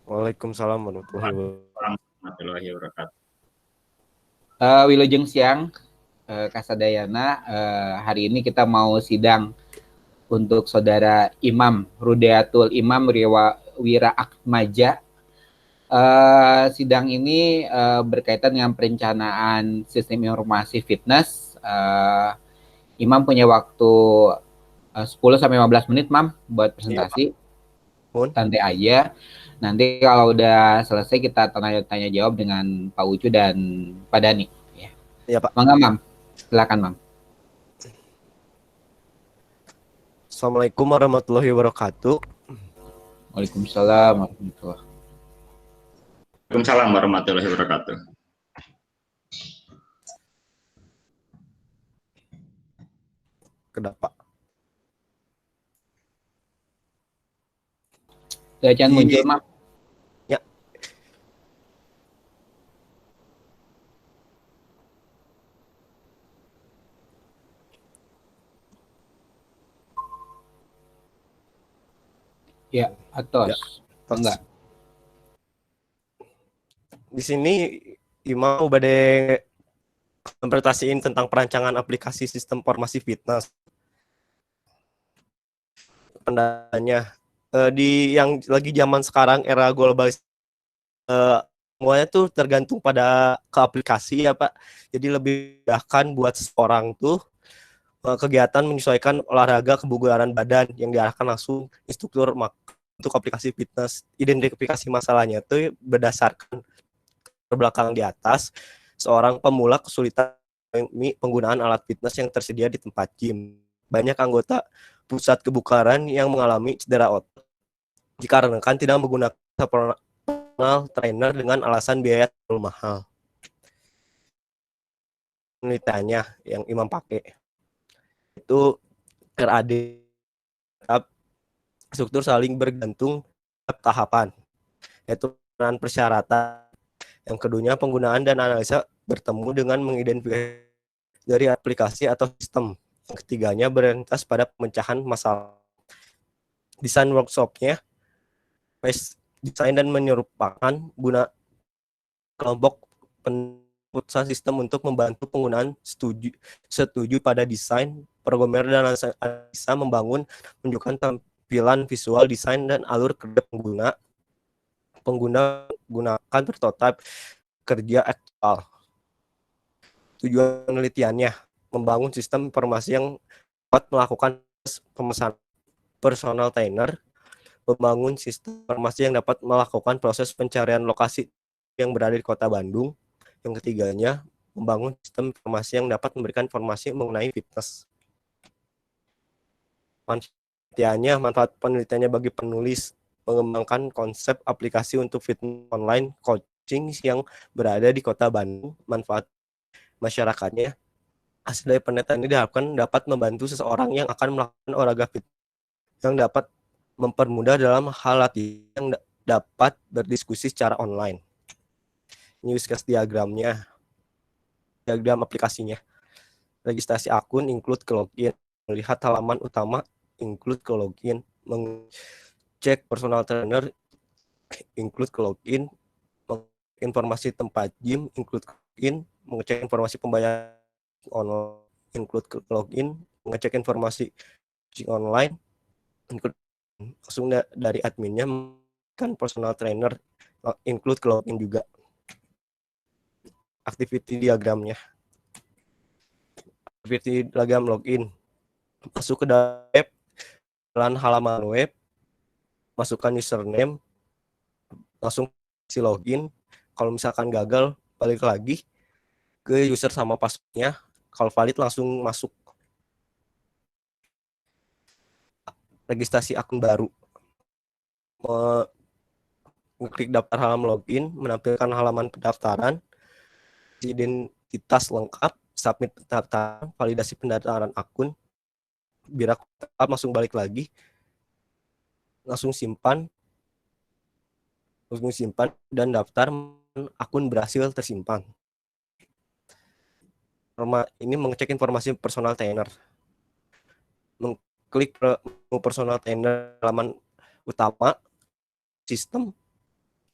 Waalaikumsalam warahmatullahi wabarakatuh. Warahmatullahi wabarakatuh. Wilujeng siang, Kasadayana. Hari ini kita mau sidang untuk saudara Imam Rudiatul Imam Wira Akmaja. Sidang ini berkaitan dengan perencanaan sistem informasi fitness. Imam punya waktu 10-15 menit, Mam, buat presentasi. Santai aja. Nanti kalau udah selesai kita tanya jawab dengan Pak Ucu dan Pak Dani. Iya, Pak. Mangga, Mam. Silakan, Mam. Assalamualaikum warahmatullahi wabarakatuh. Waalaikumsalam warahmatullahi wabarakatuh. Waalaikumsalam warahmatullahi wabarakatuh. Kenapa? Jangan muncul, Mam. Ya. Ya, atos. Ya. Enggak. Di sini Imam badai mempresentasiin tentang perancangan aplikasi sistem informasi fitness. Pendanya di yang lagi zaman sekarang era global, semuanya tuh tergantung pada ke aplikasi ya, Pak. Jadi lebih mudahkan buat seorang tuh kegiatan menyesuaikan olahraga kebugaran badan yang diarahkan langsung instruktur untuk aplikasi fitness. Identifikasi masalahnya tuh berdasarkan terbelakang di atas, seorang pemula kesulitan penggunaan alat fitness yang tersedia di tempat gym. Banyak anggota pusat kebugaran yang mengalami cedera otot dikarenakan tidak menggunakan personal trainer dengan alasan biaya terlalu mahal. Penelitiannya yang Imam pakai itu RAD, struktur saling bergantung tahapan, yaitu persyaratan. Yang keduanya penggunaan dan analisa bertemu dengan mengidentifikasi dari aplikasi atau sistem. Yang ketiganya berorientasi pada pemecahan masalah. Desain workshopnya desain dan menyerupakan guna kelompok pemutusan sistem untuk membantu penggunaan setuju pada desain, programmer dan analisa membangun menunjukkan tampilan visual desain dan alur kerja pengguna gunakan prototipe kerja aktual. Tujuan penelitiannya membangun sistem informasi yang dapat melakukan pemesanan personal trainer, membangun sistem informasi yang dapat melakukan proses pencarian lokasi yang berada di Kota Bandung. Yang ketiganya membangun sistem informasi yang dapat memberikan informasi mengenai fitness. Manfaat penelitiannya bagi penulis, mengembangkan konsep aplikasi untuk fitness online coaching yang berada di Kota Bandung. Manfaat masyarakatnya, hasil dari penelitian ini diharapkan dapat membantu seseorang yang akan melakukan olahraga fitness yang dapat mempermudah dalam hal latihan yang dapat berdiskusi secara online. Ini use case diagram aplikasinya. Registrasi akun include ke login, melihat halaman utama include ke login, mengecek personal trainer include ke login, informasi tempat gym include ke login, mengecek informasi pembayaran online include ke login, mengecek informasi online include langsung dari adminnya, kan personal trainer include ke login juga. Activity diagramnya, activity diagram login, masuk ke web, halaman web, masukkan username, langsung si login. Kalau misalkan gagal, balik lagi ke user sama passwordnya. Kalau valid langsung masuk. Registrasi akun baru, klik daftar halaman login, menampilkan halaman pendaftaran, identitas lengkap, submit pendaftaran, validasi pendaftaran akun, biar langsung balik lagi, langsung simpan, dan daftar akun berhasil tersimpan. Ini mengecek informasi personal trainer, mengklik personal trainer halaman utama sistem,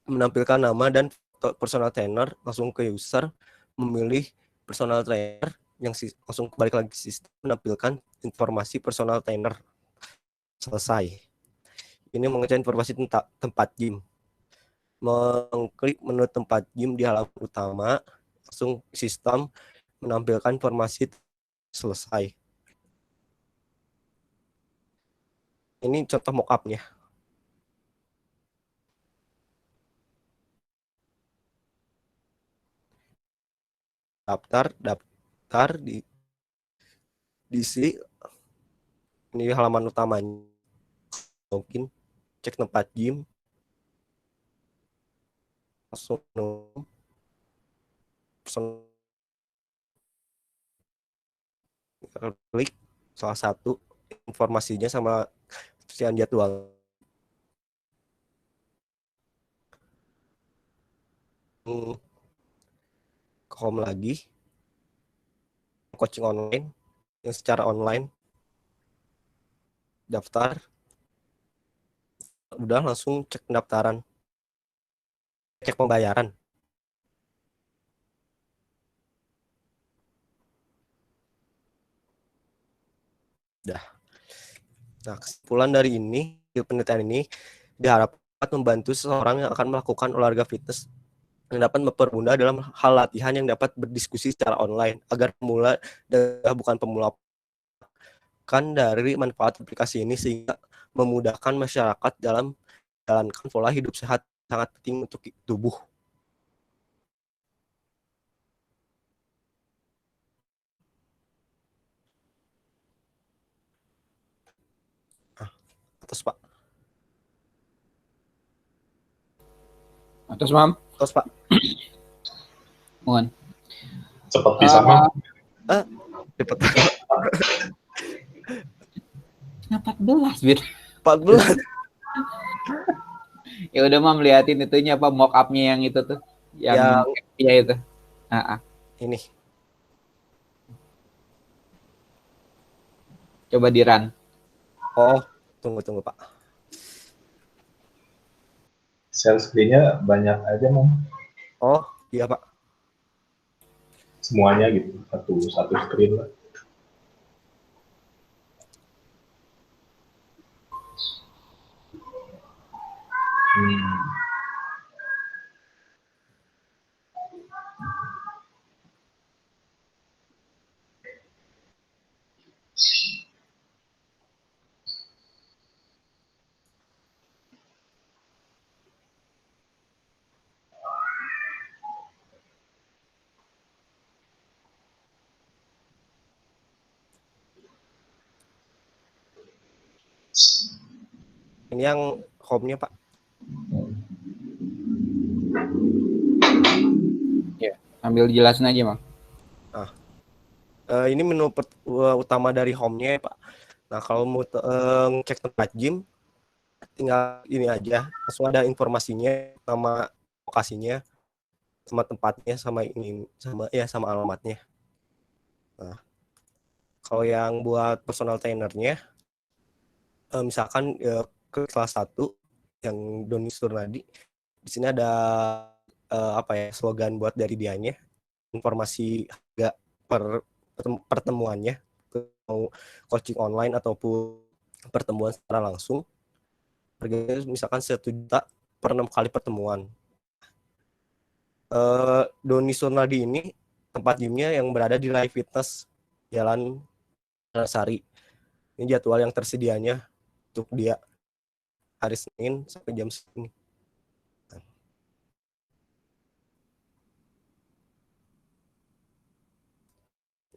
menampilkan nama dan foto personal trainer, langsung ke user, memilih personal trainer yang langsung balik lagi ke sistem, menampilkan informasi personal trainer. Selesai. Ini mengecek informasi tentang tempat gym. Mengklik menu tempat gym di halaman utama, langsung sistem menampilkan informasi. Selesai. Ini contoh mockupnya. Daftar diisi. Ini halaman utamanya. Mungkin cek tempat gym. Langsung klik salah satu informasinya sama sekian jadwal. Home lagi, coaching online yang secara online, daftar, udah langsung cek pendaftaran, cek pembayaran. Dah. Nah, kesimpulan dari ini, penelitian ini diharapkan membantu seseorang yang akan melakukan olahraga fitness yang dapat mempermudah dalam hal latihan yang dapat berdiskusi secara online agar pemula dan bukan pemula. Kan dari manfaat aplikasi ini sehingga memudahkan masyarakat dalam menjalankan pola hidup sehat sangat penting untuk tubuh. Terus Pak. Terus Mam? Terus Pak. Mohon. Cepat bisa Mam. Cepat. 14, Bir. 14. Ya udah Mam, liatin itunya apa mock up-nya yang itu tuh. Yang ya itu. Ini. Coba di-run. Oh, tunggu Pak. Share screen-nya banyak aja Mam. Oh, iya Pak. Semuanya gitu, satu screen lah. Ini yang home-nya Pak. Ya, ambil jelasin aja Mam. Ini menu utama dari home-nya ya, Pak. Nah, kalau mau cek tempat gym, tinggal ini aja, langsung ada informasinya, nama lokasinya, sama tempatnya, sama ini, sama alamatnya. Nah, kalau yang buat personal trainernya, misalkan ke kelas 1 yang Doni Surnadi, di sini ada slogan buat dari dianya, informasi harga pertemuannya, mau coaching online ataupun pertemuan secara langsung, harganya misalkan 1 juta per 6 kali pertemuan. Doni Surnadi ini tempat gymnya yang berada di Live Fitness Jalan Sari. Ini jadwal yang tersedianya untuk dia hari Senin sampai jam segini.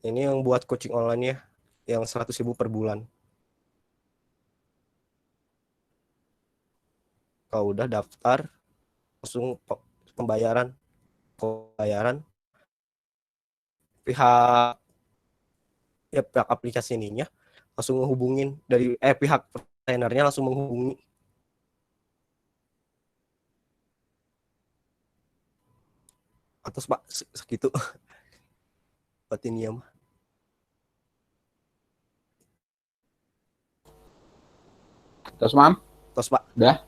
Ini yang buat coaching online-nya yang 100.000 per bulan. Kalau udah daftar, langsung pembayaran pihak aplikasi ininya langsung menghubungin dari pihak trainernya langsung menghubungi. Atas Pak segitu. Buat ini ya mah. Terus Mam? Terus Pak. Udah?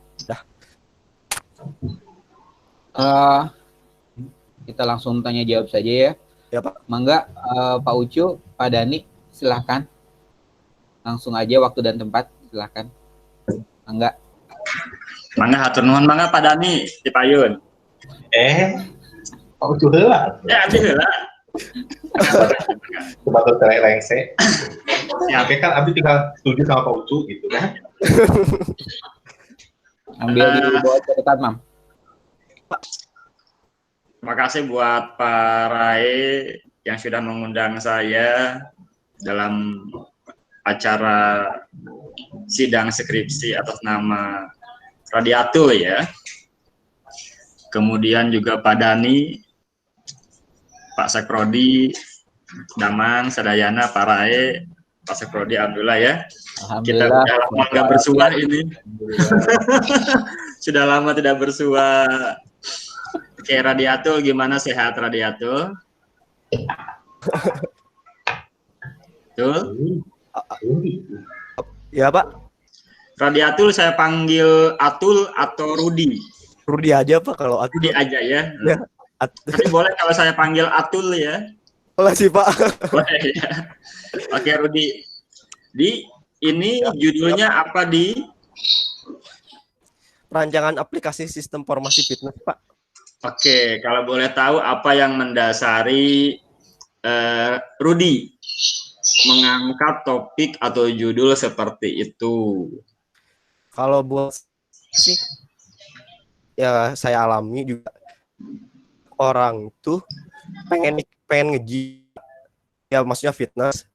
Eh, kita langsung tanya jawab saja ya. Ya Pak. Mangga Pak Ucu, Pak Dani, silahkan. Langsung aja waktu dan tempat, silahkan. Mangga. Mangga hatur nuhun mangga Pak Dani di Payun. Pak Ucu heula. Abdi heula. Coba tuh lengse. Ya, oke kan Abdi tinggal setuju sama Pak Ucu gitu kan. Ambil di bawah catatan, Mam. Terima kasih buat Pak Rai yang sudah mengundang saya dalam acara sidang skripsi atas nama Radiatul ya. Kemudian juga Pak Dani, Pak Sekrodi, Damang, Sadayana, Pak Rai, Pak Sekrodi, Abdullah ya. Kita udah lama nggak bersua ini. Sudah lama tidak bersua. Oke, Radiatul, gimana sehat Radiatul? Tuh. Ya Pak. Radiatul saya panggil Atul atau Rudi. Rudi aja Pak kalau Atul. Rudi aja ya. Ya. Tapi boleh kalau saya panggil Atul ya. Boleh sih Pak. Boleh ya. Oke Rudi. Ini judulnya apa di? Rancangan aplikasi sistem formasi fitness Pak. Oke, kalau boleh tahu apa yang mendasari Rudi mengangkat topik atau judul seperti itu? Kalau buat sih ya saya alami juga orang tuh pengen nge-gym ya maksudnya fitness.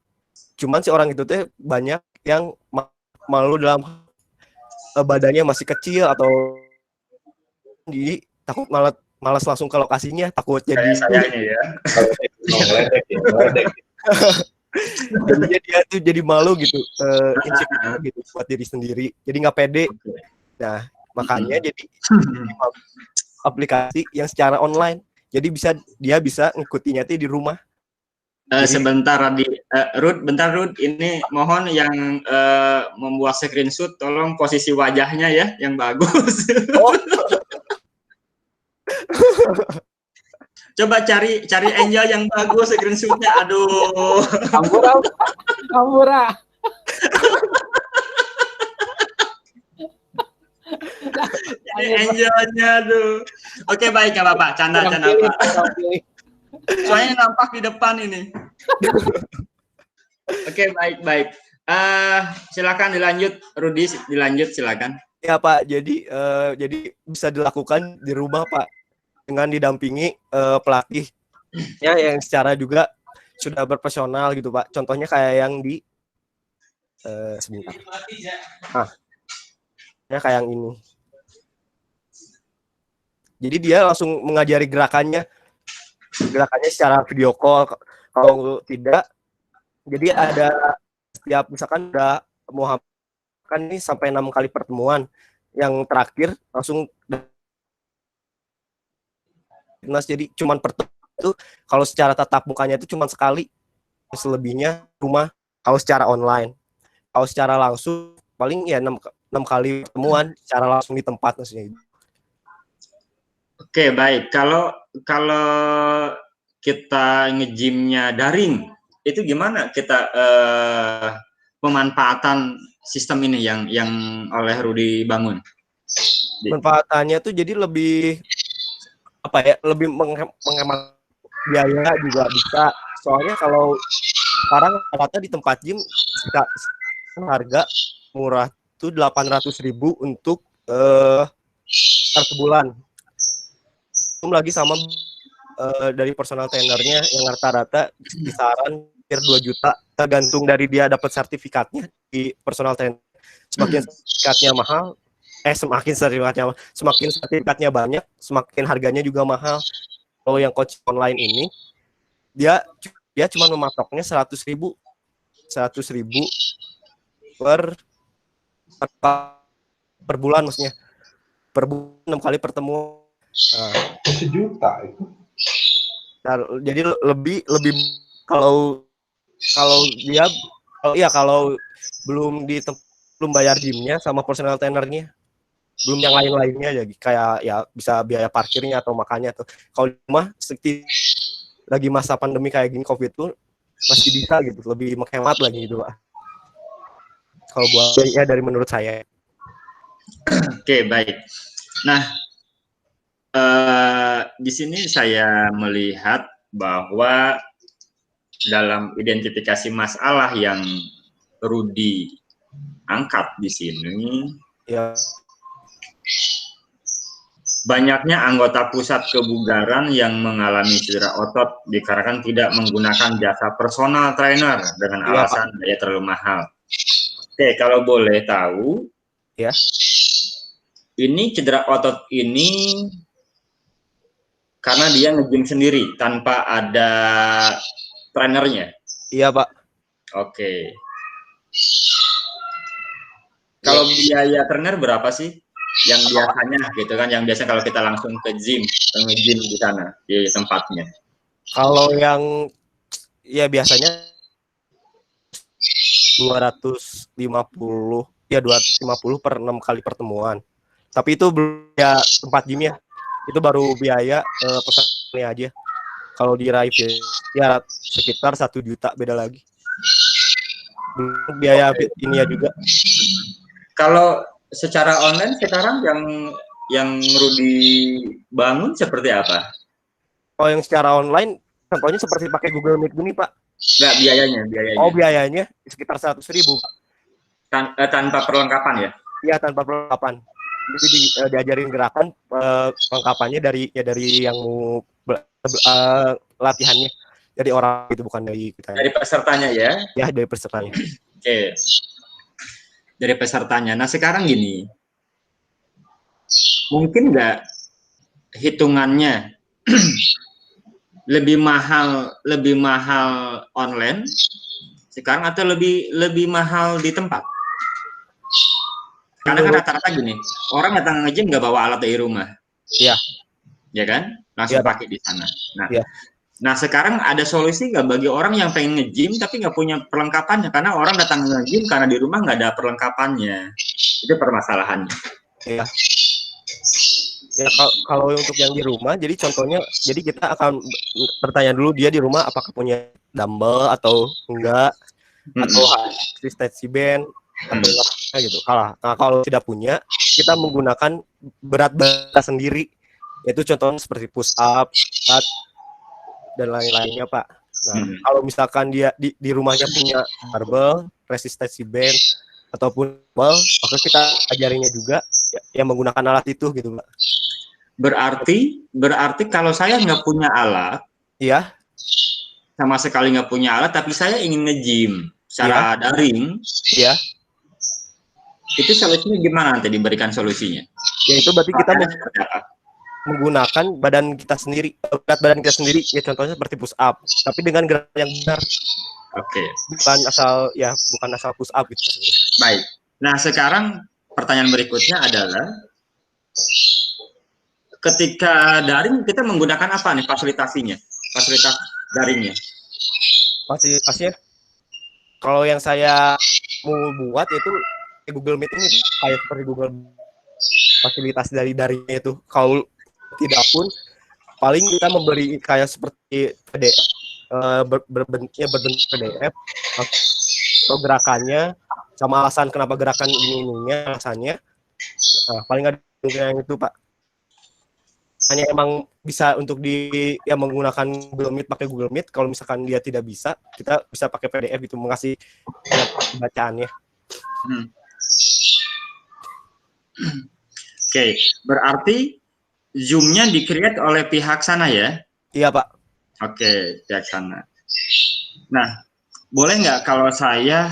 Cuman si orang itu tuh banyak yang malu dalam badannya masih kecil atau di takut malas langsung ke lokasinya, takut jadi sayangnya ya. Jadinya dia tuh jadi malu gitu, insecure gitu buat diri sendiri, jadi nggak pede. Nah makanya jadi aplikasi yang secara online, jadi dia bisa ngikutinya tuh di rumah. Sebentar Rud, ini mohon yang membuat screenshot tolong posisi wajahnya ya yang bagus. Oh. Coba cari angel yang bagus screenshotnya. Aduh. Ampura. Ini angelnya aduh. Oke baik ya Bapak, canda Pak. Soalnya nampak di depan ini. Oke baik. Silakan dilanjut Rudi, silakan. Ya Pak, jadi bisa dilakukan di rumah Pak dengan didampingi pelatih ya yang secara juga sudah berprofesional gitu Pak. Contohnya kayak yang di sebentar. Ya kayak yang ini. Jadi dia langsung mengajari gerakannya secara video call. Kalau tidak, jadi ada setiap misalkan udah mau kan ini sampai 6 kali pertemuan, yang terakhir langsung jadi cuman pertemuan itu kalau secara tatap mukanya itu cuman sekali, selebihnya rumah kalau secara online. Kalau secara langsung paling ya 6 kali pertemuan secara langsung di tempat maksudnya. Oke baik, kalau kita nge-gymnya daring, itu gimana kita pemanfaatan sistem ini yang oleh Rudi bangun? Manfaatannya tuh jadi lebih lebih menghemat biaya juga bisa. Soalnya kalau sekarang rata di tempat gym harga murah tuh 800.000 untuk sebulan. Belum lagi sama dari personal trainernya yang rata-rata kisaran 2 juta, tergantung dari dia dapat sertifikatnya di personal trainer. Semakin sertifikatnya banyak, semakin harganya juga mahal. Kalau yang coach online ini dia cuma mematoknya 100.000 per bulan maksudnya. Per bulan 6 kali pertemuan. 1 juta itu. Nah, jadi lebih kalau belum bayar gymnya sama personal trainernya. belum yang lain-lainnya aja, kayak ya bisa biaya parkirnya atau makannya tuh. Kalau di rumah lagi masa pandemi kayak gini COVID tuh masih bisa gitu, lebih menghemat lagi gitu Pak. Kalau buat ya dari menurut saya. Oke, baik. Nah, di sini saya melihat bahwa dalam identifikasi masalah yang Rudi angkat di sini, Ya. Banyaknya anggota pusat kebugaran yang mengalami cedera otot dikarenakan tidak menggunakan jasa personal trainer dengan alasan daya terlalu mahal. Oke, kalau boleh tahu, ya, ini cedera otot ini karena dia nge-gym sendiri tanpa ada trainernya. Iya Pak. Oke. Kalau biaya trainer berapa sih? Yang biasanya gitu kan, yang biasa kalau kita langsung ke gym, nge-gym di sana di tempatnya. Kalau yang ya biasanya 250 per 6 kali pertemuan. Tapi itu belum ya tempat gym ya. Itu baru biaya pesannya aja. Kalau di Raife ya sekitar 1 juta, beda lagi. Belum biaya ini ya juga. Kalau secara online sekarang yang Rudi bangun seperti apa? Kalau yang secara online, contohnya seperti pakai Google Meet gini Pak. Nggak, biayanya. Oh, biayanya sekitar 100.000 Pak. Tanpa perlengkapan ya? Iya, tanpa perlengkapan. Jadi diajarin gerakan, perlengkapannya dari yang latihannya dari orang itu, bukan dari kita. Dari pesertanya ya? Ya, dari pesertanya. Oke. Dari pesertanya. Nah, sekarang gini, mungkin nggak hitungannya lebih mahal online sekarang atau lebih mahal di tempat? Karena kan rata-rata gini, orang datang nge-gym nggak bawa alat dari rumah. Iya. Ya kan? Langsung pakai di sana. Nah, sekarang ada solusi nggak bagi orang yang pengen nge-gym tapi nggak punya perlengkapannya? Karena orang datang nge-gym karena di rumah nggak ada perlengkapannya. Itu permasalahannya. Iya. Ya, kalau untuk yang di rumah, jadi contohnya, jadi kita akan bertanya dulu dia di rumah apakah punya dumbbell atau enggak, atau resistency band atau enggak gitu. Kalau tidak punya, kita menggunakan berat badan sendiri. Itu contohnya seperti push up, squat, dan lain-lainnya Pak. Nah, kalau misalkan dia di rumahnya punya barbell, resistency band ataupun dumbbell, maka kita ajarinya juga yang menggunakan alat itu gitu Pak. Berarti kalau saya nggak punya alat, iya, sama sekali nggak punya alat, tapi saya ingin nge-gym secara daring, iya, itu solusinya gimana nanti diberikan solusinya? Ya itu berarti kita menggunakan badan kita sendiri, berat badan kita sendiri, ya contohnya seperti push up, tapi dengan gerakan yang benar. Oke. Bukan asal push up gitu. Baik. Nah, sekarang pertanyaan berikutnya adalah, ketika daring kita menggunakan apa nih fasilitas daringnya? Fasilitasnya, kalau yang saya mau buat itu Google Meet ini kayak seperti Google, fasilitas dari daringnya itu. Kalau tidak pun paling kita memberi kayak seperti PDF, berbentuk PDF atau gerakannya sama alasan kenapa gerakan ininya alasannya. Nah, paling ada yang itu Pak. Hanya emang bisa untuk menggunakan Google Meet, pakai Google Meet. Kalau misalkan dia tidak bisa, kita bisa pakai PDF itu, mengasih bacaannya. Oke, berarti Zoom-nya di-create oleh pihak sana ya? Iya Pak. Oke, pihak sana. Nah, boleh nggak kalau saya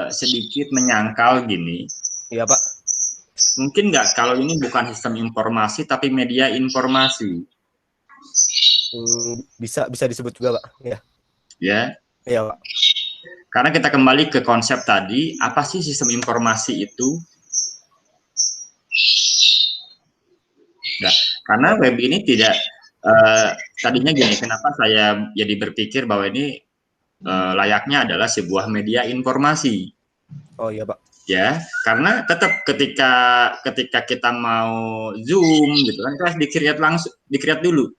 sedikit menyangkal gini? Iya Pak. Mungkin nggak kalau ini bukan sistem informasi tapi media informasi? Bisa disebut juga Pak. Ya. Ya. Iya Pak. Karena kita kembali ke konsep tadi, apa sih sistem informasi itu? Nah, karena web ini tidak tadinya gini, kenapa saya jadi berpikir bahwa ini layaknya adalah sebuah media informasi. Oh iya Pak. ya, karena tetap ketika kita mau Zoom gitu kan, itu harus di-create dulu.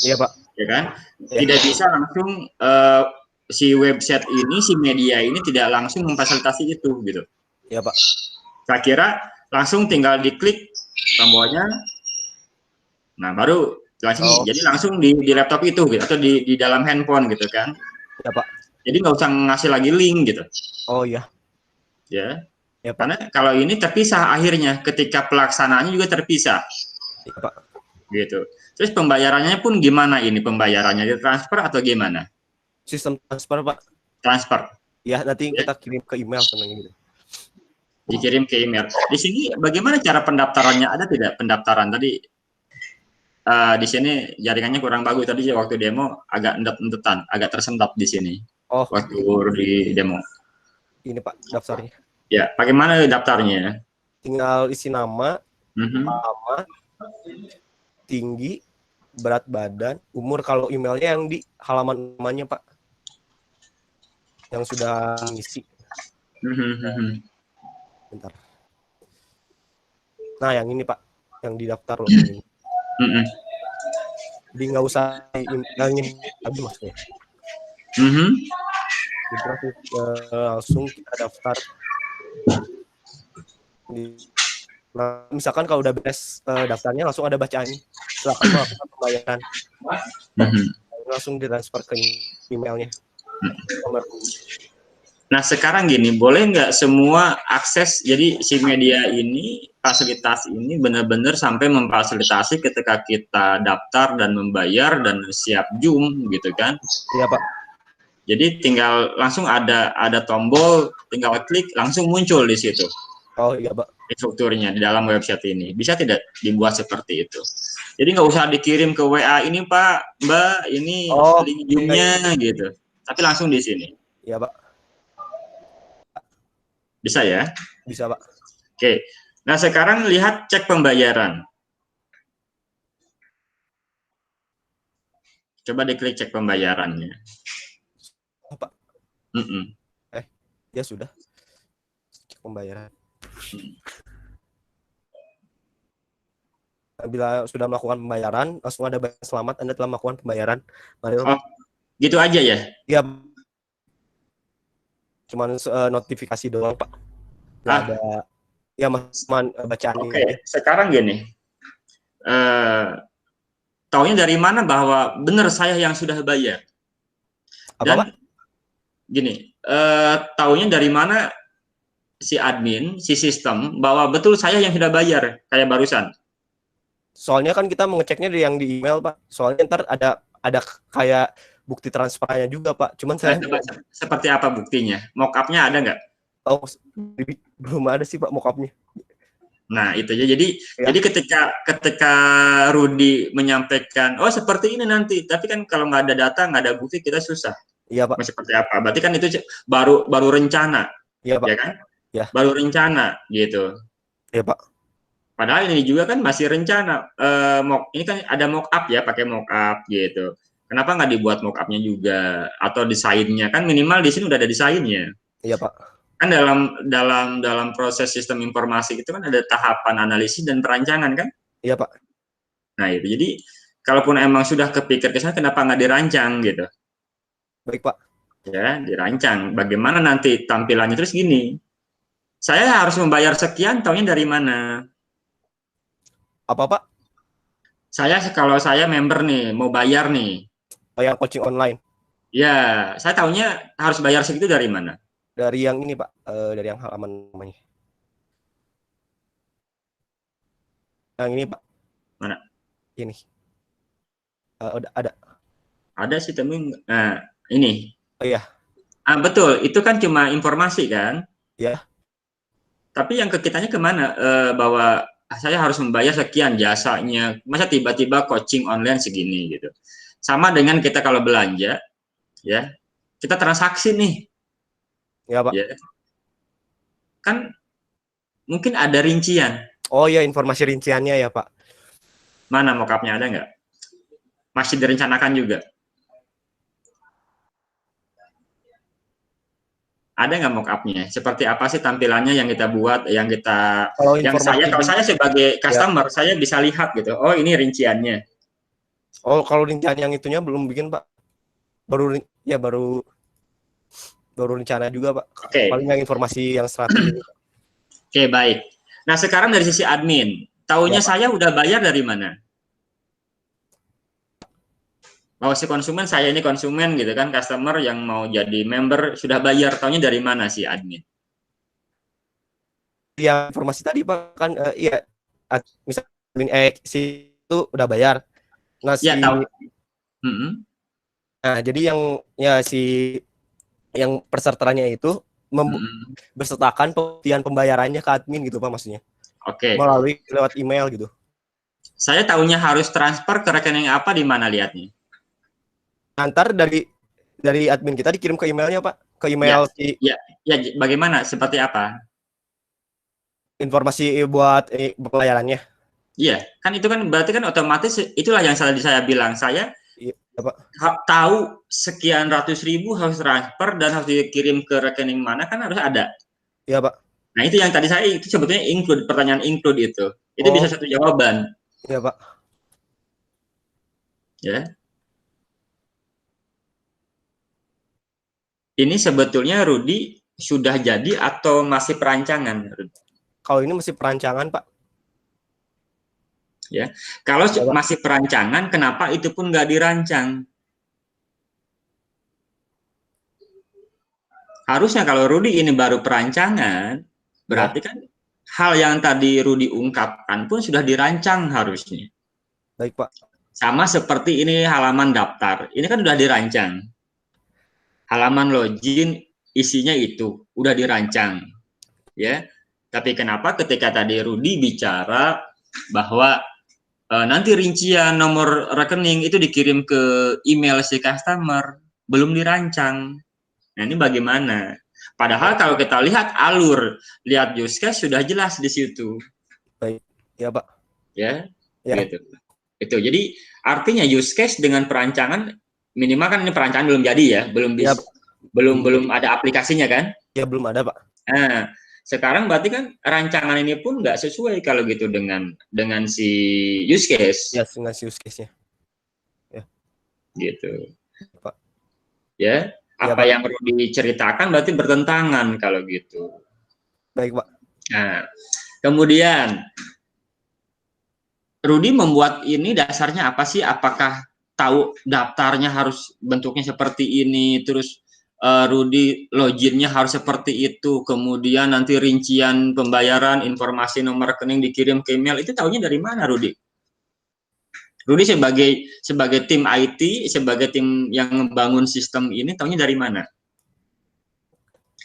Iya, Pak. Ya kan? Ya. Tidak bisa langsung si website ini, si media ini tidak langsung memfasilitasi itu gitu. Iya, Pak. Saya kira langsung tinggal diklik tombolnya, nah baru langsung jadi langsung di laptop itu gitu, atau di dalam handphone gitu kan. Ya, Pak. Jadi nggak usah ngasih lagi link gitu. Oh iya. Ya. Ya, Pak. Karena kalau ini terpisah akhirnya, ketika pelaksanaannya juga terpisah. Ya, Pak. Gitu. Terus pembayarannya pun gimana ini pembayarannya, ditransfer atau gimana? Sistem transfer, Pak. Transfer. Ya, nanti kita kirim ke email sebenarnya gitu. Dikirim ke email. Di sini bagaimana cara pendaftarannya? Ada tidak pendaftaran tadi? Di sini jaringannya kurang bagus tadi waktu demo, agak endet-endetan, agak tersendat di sini. Oh, waktu di demo. Ini Pak daftarnya. Ya, bagaimana daftarnya? Tinggal isi nama, nama, tinggi, berat badan, umur, kalau emailnya yang di halaman namanya Pak. Yang sudah ngisi. Bentar. Nah, yang ini Pak, yang didaftar loh ini. Jadi nggak usah ingin lagi maksudnya. Jadi langsung kita daftar. Nah, misalkan kalau udah beres daftarnya, langsung ada bacaan. Silakan melakukan pembayaran. Langsung ditransfer ke emailnya. Nah sekarang gini, boleh nggak semua akses, jadi si media ini, fasilitas ini benar-benar sampai memfasilitasi ketika kita daftar dan membayar dan siap Zoom gitu kan? Iya Pak. Jadi tinggal langsung ada tombol, tinggal klik langsung muncul di situ. Oh iya Pak. Strukturnya di dalam website ini bisa tidak dibuat seperti itu? Jadi nggak usah dikirim ke WA ini Pak, Mbak, ini link Zoom-nya gitu, tapi langsung di sini. Iya Pak. Bisa ya? Bisa Pak. Oke. Nah sekarang lihat cek pembayaran. Coba diklik cek pembayarannya. Pak. Ya sudah. Cek pembayaran. Bila sudah melakukan pembayaran, langsung ada bagian selamat Anda telah melakukan pembayaran. Mari. Oh, gitu aja ya? Iya. Cuman notifikasi doang Pak. Nggak ada. Ya mas, bacaan. Oke. Sekarang gini. Taunya dari mana bahwa benar saya yang sudah bayar? Dan gini, taunya dari mana si admin, si sistem bahwa betul saya yang sudah bayar kayak barusan? Soalnya kan kita mengeceknya dari yang di email Pak. Soalnya ntar ada kayak bukti transfernya juga Pak. Cuman saya seperti apa buktinya? Mock-up-nya ada nggak? Oh, belum ada sih Pak mock-up-nya. Nah itu ya. Jadi ketika Rudy menyampaikan, oh seperti ini nanti, tapi kan kalau nggak ada data, nggak ada bukti, kita susah. Iya Pak. Seperti apa? Berarti kan itu baru rencana. Iya Pak. Ya kan? Ya. Baru rencana gitu. Iya Pak. Padahal ini juga kan masih rencana. Ini kan ada mock up ya, pakai mock up gitu. Kenapa nggak dibuat mock up-nya juga atau desainnya? Kan minimal di sini udah ada desainnya. Iya Pak. Kan dalam proses sistem informasi itu kan ada tahapan analisis dan perancangan kan? Iya Pak. Nah itu jadi kalaupun emang sudah kepikir ke sana, kenapa nggak dirancang gitu? Baik Pak. Ya dirancang. Bagaimana nanti tampilannya terus gini? Saya harus membayar sekian, taunya dari mana? Apa Pak? Kalau saya member nih, mau bayar nih. Bayar coaching online. Ya, saya taunya harus bayar segitu dari mana? Dari yang ini Pak, dari yang halaman namanya. Yang ini Pak. Mana? Ini. Ada. Ada sih tapi ini. Oh iya. Betul, itu kan cuma informasi kan? Ya. Tapi yang ke kitanya kemana? Bahwa saya harus membayar sekian jasanya. Masa tiba-tiba coaching online segini gitu. Sama dengan kita kalau belanja, ya kita transaksi nih. Ya Pak. Ya. Kan mungkin ada rincian. Oh iya, informasi rinciannya ya Pak. Mana mock-up-nya, ada nggak? Masih direncanakan juga? Ada nggak mock-up-nya? Seperti apa sih tampilannya yang kita buat, yang kita, Kalau yang kalau saya sebagai customer, saya bisa lihat gitu. Oh, ini rinciannya. Oh, kalau rincian yang itunya belum bikin, Pak. Baru rencana juga, Pak. Oke. Paling yang informasi yang strategi. Oke, baik. Nah, sekarang dari sisi admin, taunya saya udah bayar dari mana? Bahwa si konsumen, saya ini konsumen gitu kan, customer yang mau jadi member sudah bayar, taunya dari mana sih admin? Yang informasi tadi, Pak, kan iya, misalnya si itu udah bayar. Nah, Ya, tahu. Nah, jadi yang pesertanya itu bersertakan pembuktian pembayarannya ke admin gitu, Pak, maksudnya. Oke. Melalui lewat email gitu. Saya tahunya harus transfer ke rekening apa, di mana lihatnya? Antar dari admin kita dikirim ke emailnya, Pak, ke email ya, bagaimana, seperti apa informasi buat pembayarannya. Iya, kan itu kan berarti kan otomatis, itulah yang saya bilang, saya tahu sekian ratus ribu harus transfer dan harus dikirim ke rekening mana, kan harus ada. Iya, Pak. Nah, itu yang tadi saya, itu sebetulnya pertanyaan include itu bisa satu jawaban. Iya, Pak. Ya. Ini sebetulnya Rudy sudah jadi atau masih perancangan? Kalau ini masih perancangan, Pak. Ya, kalau masih perancangan, kenapa itu pun nggak dirancang? Harusnya kalau Rudy ini baru perancangan, berarti kan hal yang tadi Rudy ungkapkan pun sudah dirancang harusnya. Baik, Pak. Sama seperti ini halaman daftar, ini kan sudah dirancang. Halaman login isinya itu udah dirancang, ya. Tapi kenapa ketika tadi Rudy bicara bahwa nanti rincian nomor rekening itu dikirim ke email si customer, belum dirancang. Nah, ini bagaimana? Padahal kalau kita lihat lihat use case sudah jelas di situ. Baik, ya, Pak. Ya. Gitu. Itu. Jadi artinya use case dengan perancangan, minimal kan ini perancangan belum jadi ya, belum ada aplikasinya kan? Ya, belum ada, Pak. Nah, sekarang berarti kan rancangan ini pun nggak sesuai kalau gitu dengan si use case. Ya, dengan si use case-nya. Ya. Gitu. Pak. Ya, apa yang perlu diceritakan berarti bertentangan kalau gitu. Baik, Pak. Nah, kemudian Rudy membuat ini dasarnya apa sih? Apakah tahu daftarnya harus bentuknya seperti ini, terus Rudy loginnya harus seperti itu, kemudian nanti rincian pembayaran, informasi nomor rekening dikirim ke email, itu tahunya dari mana Rudy? Rudy sebagai tim IT, sebagai tim yang membangun sistem ini, tahunya dari mana?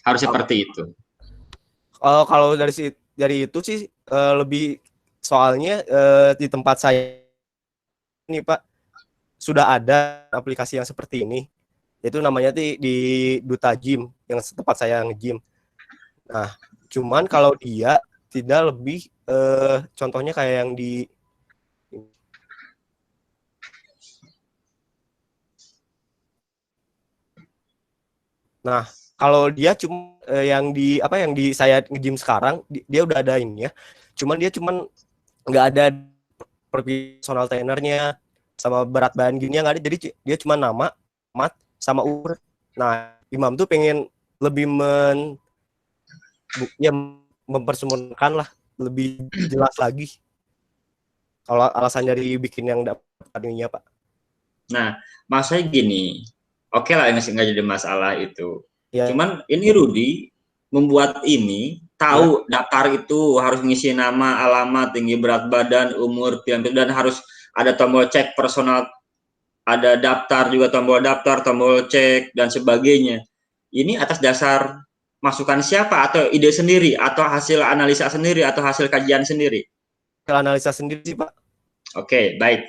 Harus seperti itu. Kalau dari itu sih lebih, soalnya di tempat saya ini, Pak, sudah ada aplikasi yang seperti ini. Itu namanya di Duta Gym, yang tempat saya nge-gym. Nah, cuman kalau dia tidak lebih contohnya kayak yang di Nah, kalau dia cuma yang di saya nge-gym sekarang, dia udah ada ini ya. Cuman dia nggak ada personal trainernya sama berat badan gini nggak ada. Jadi dia cuma nama, mat, sama umur. Nah, Imam tuh pengen lebih mempersempurnakan lah, lebih jelas lagi. Kalau alasan dari bikin yang dapat ininya, Pak. Nah, maksudnya gini, oke lah, ini nggak jadi masalah itu. Ya. Cuman ini Rudy membuat ini, tahu daftar itu harus ngisi nama, alamat, tinggi berat badan, umur, dan harus ada tombol cek personal, ada daftar juga, tombol daftar, tombol cek, dan sebagainya. Ini atas dasar masukan siapa, atau ide sendiri, atau hasil analisa sendiri, atau hasil kajian sendiri? Hasil analisa sendiri sih, Pak. Oke, baik.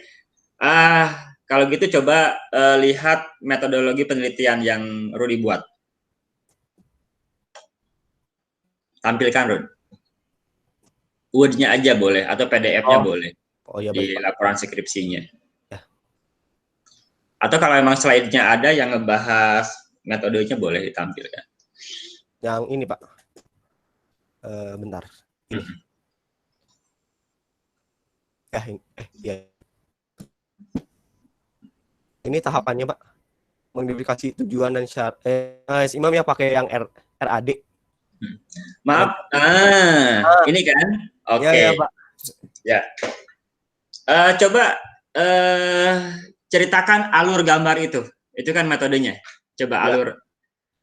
Kalau gitu coba lihat metodologi penelitian yang Rudy buat. Tampilkan, Rud. Word-nya aja boleh, atau PDF-nya boleh. Oh, iya, di baik, laporan skripsinya. Ya. Atau kalau memang slide-nya ada yang ngebahas metodenya, boleh ditampilkan. Yang ini Pak. Bentar. Ini. Ya. Ini tahapannya Pak. Mengverifikasi tujuan dan syarat. Imam ya pakai yang RAD. Maaf. Ini kan? Oke. Ya, Pak. Ya. Coba ceritakan alur gambar itu. Itu kan metodenya. Coba alur.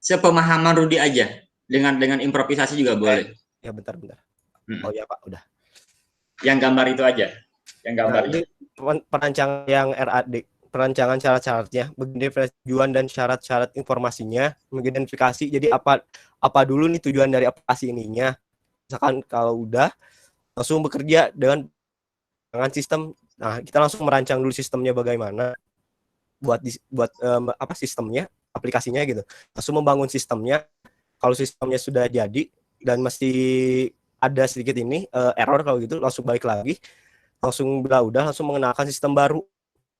Sepemahaman Rudi aja. Dengan improvisasi juga boleh. Ya, bentar. Oh ya Pak, udah. Yang gambar itu aja. Yang gambarnya. Perancangan yang RAD. Perancangan syarat-syaratnya, mengidentifikasi tujuan dan syarat-syarat informasinya, mengidentifikasi jadi apa dulu nih tujuan dari aplikasi ininya. Misalkan kalau udah langsung bekerja dengan sistem. Nah, kita langsung merancang dulu sistemnya bagaimana buat sistemnya, aplikasinya gitu. Langsung membangun sistemnya. Kalau sistemnya sudah jadi dan masih ada sedikit error kalau gitu, langsung balik lagi. Langsung langsung mengenalkan sistem baru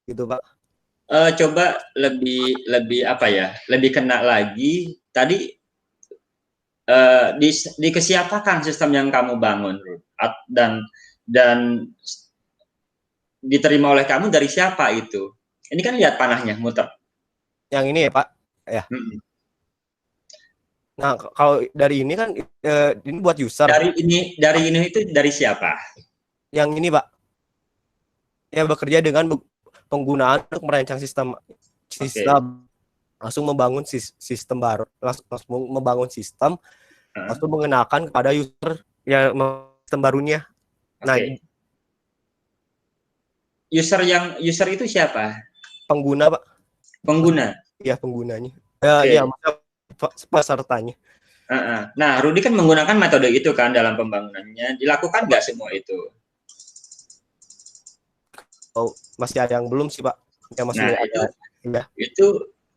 gitu, Pak. Coba lebih apa ya? Lebih kena lagi tadi dikesiapakan sistem yang kamu bangun dan diterima oleh kamu dari siapa itu? Ini kan lihat panahnya muter. Yang ini ya Pak, ya. Nah kalau dari ini kan ini buat user. Dari ini itu dari siapa? Yang ini Pak, ya bekerja dengan penggunaan untuk merancang sistem langsung membangun sistem baru, langsung membangun sistem, langsung mengenalkan kepada user yang sistem barunya. Nah, user itu siapa? Pengguna, Pak. Pengguna. Iya, penggunanya. Ya, pesertanya. Nah, Rudi kan menggunakan metode itu kan dalam pembangunannya. Dilakukan nggak semua itu? Oh, masih ada yang belum sih, Pak. Ya, masih itu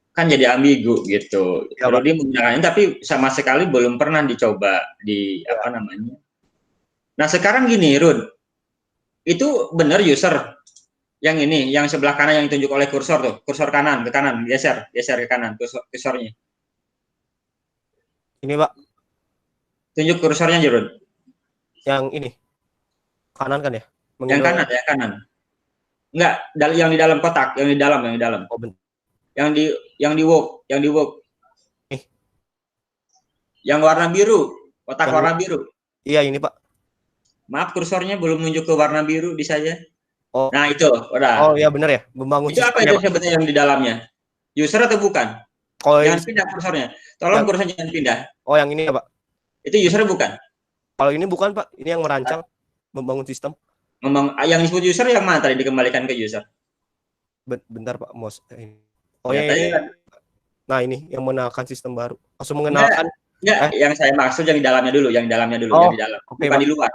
kan jadi ambigu gitu. Ya, Rudi menggunakannya tapi sama sekali belum pernah dicoba di apa namanya. Nah, sekarang gini, Rud. Itu benar user yang ini, yang sebelah kanan yang ditunjuk oleh kursor tuh, kursor kanan ke kanan, geser ke kanan kursornya. Ini, Pak. Tunjuk kursornya, Rud. Yang ini. Kanan kan ya? Yang kanan ya, kanan. Enggak, yang di dalam kotak, yang di dalam. Oh, yang di work. Yang warna biru, kotak warna biru. Iya, ini, Pak. Maaf, kursornya belum nunjuk ke warna biru di saya. Oh. Nah, itu, udah. Oh, iya benar ya, membangun itu apa itu sebetulnya yang di dalamnya? User atau bukan? Jangan pindah kursornya. Tolong kursornya jangan pindah. Oh, yang ini ya, Pak. Itu user bukan? Kalau ini bukan, Pak. Ini yang merancang, membangun sistem. Yang disebut user yang mana tadi dikembalikan ke user? Bentar Pak, Mos. Oh ya, nah ini yang mengenalkan sistem baru. Langsung mengenalkan. Enggak, yang saya maksud yang di dalamnya dulu, yang di dalam. Okay, bukan di luar.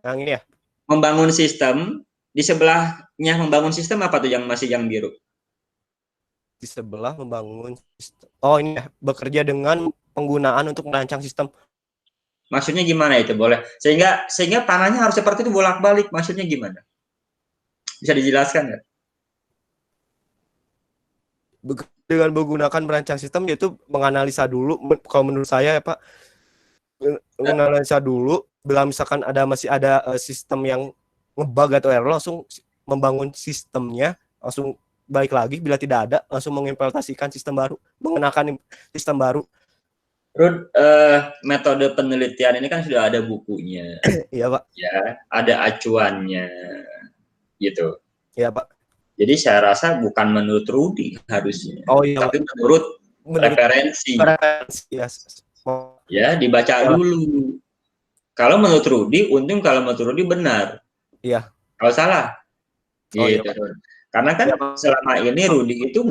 Yang ini ya? Membangun sistem, di sebelahnya membangun sistem apa tuh yang masih yang biru? Di sebelah membangun sistem. Oh ini ya, bekerja dengan penggunaan untuk merancang sistem. Maksudnya gimana itu? Boleh. Sehingga panahnya harus seperti itu bolak-balik. Maksudnya gimana? Bisa dijelaskan nggak? Dengan menggunakan merancang sistem yaitu menganalisa dulu. Kalau menurut saya ya Pak, menganalisa dulu. Bila misalkan masih ada sistem yang ngebug atau error, langsung membangun sistemnya, langsung balik lagi. Bila tidak ada, langsung mengimplementasikan sistem baru, mengenakan sistem baru. Rud, metode penelitian ini kan sudah ada bukunya. Iya, Pak. Ya, ada acuannya. Gitu. Iya, Pak. Jadi saya rasa bukan menurut Rudi harusnya. Oh, iya, tapi menurut referensi. Yes. Ya, dibaca dulu. Kalau menurut Rudi, untung kalau menurut Rudi benar. Iya. Kalau salah. Gitu. Iya, karena kan selama ini Rudi itu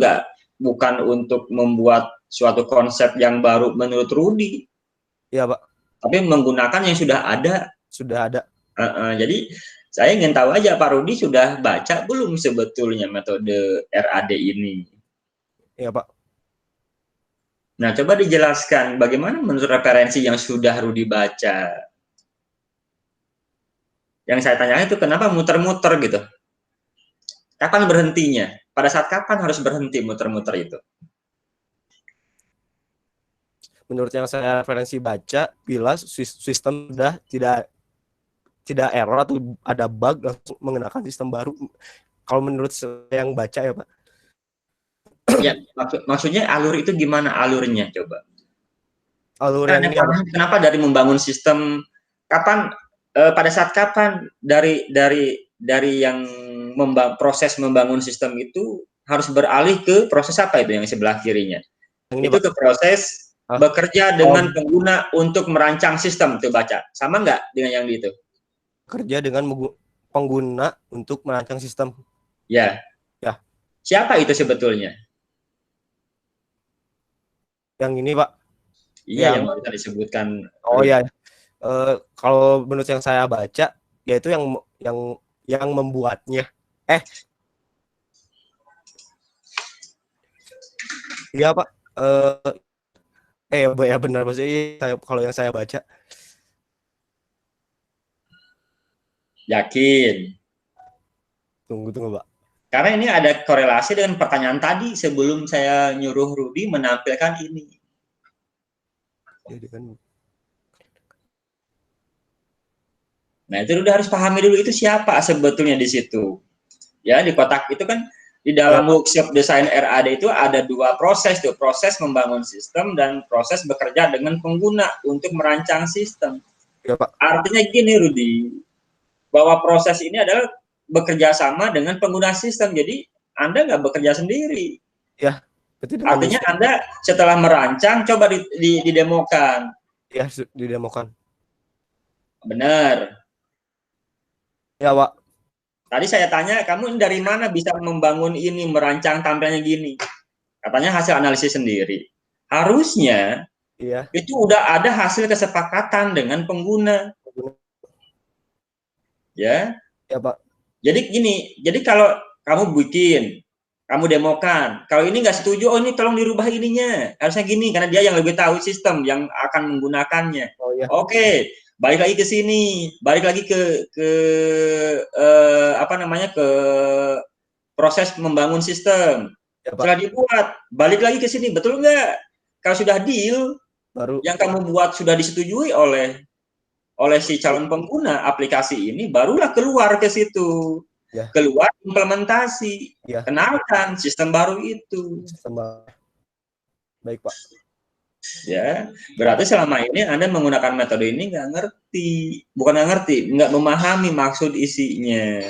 bukan untuk membuat suatu konsep yang baru menurut Rudi. Iya, Pak. Tapi menggunakan yang sudah ada. Sudah ada. Jadi saya ingin tahu aja Pak Rudi sudah baca belum sebetulnya metode RAD ini? Iya, Pak. Nah, coba dijelaskan bagaimana menurut referensi yang sudah Rudi baca. Yang saya tanyakan itu kenapa muter-muter gitu? Kapan berhentinya? Pada saat kapan harus berhenti muter-muter itu? menurut yang saya referensi baca, bila sistem sudah tidak error atau ada bug langsung mengenakan sistem baru. Kalau menurut saya yang baca ya Pak. Ya, maksudnya alur itu gimana alurnya coba? Alur Nah, yang ini kenapa dari membangun sistem pada saat kapan dari yang proses membangun sistem itu harus beralih ke proses apa itu yang sebelah kirinya? yang ini Itu Pak. ke proses bekerja dengan pengguna untuk merancang sistem tuh baca. Sama nggak dengan yang itu? Kerja dengan pengguna untuk merancang sistem. Ya. Ya. Siapa itu sebetulnya? Yang ini Pak. Iya, yang bisa disebutkan. Oh ya. Kalau menurut yang saya baca, yaitu yang membuatnya. Iya Pak. Ya benar maksudnya kalau yang saya baca. Yakin? Tunggu Pak. Karena ini ada korelasi dengan pertanyaan tadi sebelum saya nyuruh Rudy menampilkan ini. Nah, itu udah harus pahami dulu itu siapa sebetulnya di situ. Ya, di kotak itu kan di dalam workshop desain RAD itu ada dua proses tuh, proses membangun sistem dan proses bekerja dengan pengguna untuk merancang sistem. Ya, Pak. Artinya gini Rudy, bahwa proses ini adalah bekerja sama dengan pengguna sistem. Jadi Anda nggak bekerja sendiri. Ya, artinya Anda setelah merancang coba didemokan. Ya, didemokan. Benar. Ya, Pak. Tadi saya tanya, kamu dari mana bisa membangun ini, merancang tampilannya gini? Katanya hasil analisis sendiri. Harusnya itu udah ada hasil kesepakatan dengan pengguna. Ya. Ya, Pak. Jadi gini, jadi kalau kamu bikin, kamu demokan, kalau ini nggak setuju, oh ini tolong dirubah ininya. Harusnya gini, karena dia yang lebih tahu sistem yang akan menggunakannya. Oh, ya. Oke. Balik lagi ke sini, balik lagi ke proses membangun sistem. Ya, setelah dibuat, balik lagi ke sini, betul nggak? Kalau sudah deal, baru yang kamu buat sudah disetujui oleh si calon pengguna aplikasi ini, barulah keluar ke situ, keluar implementasi, kenalkan sistem baru itu. Baik Pak. Ya, berarti selama ini Anda menggunakan metode ini nggak ngerti, bukan nggak ngerti, nggak memahami maksud isinya.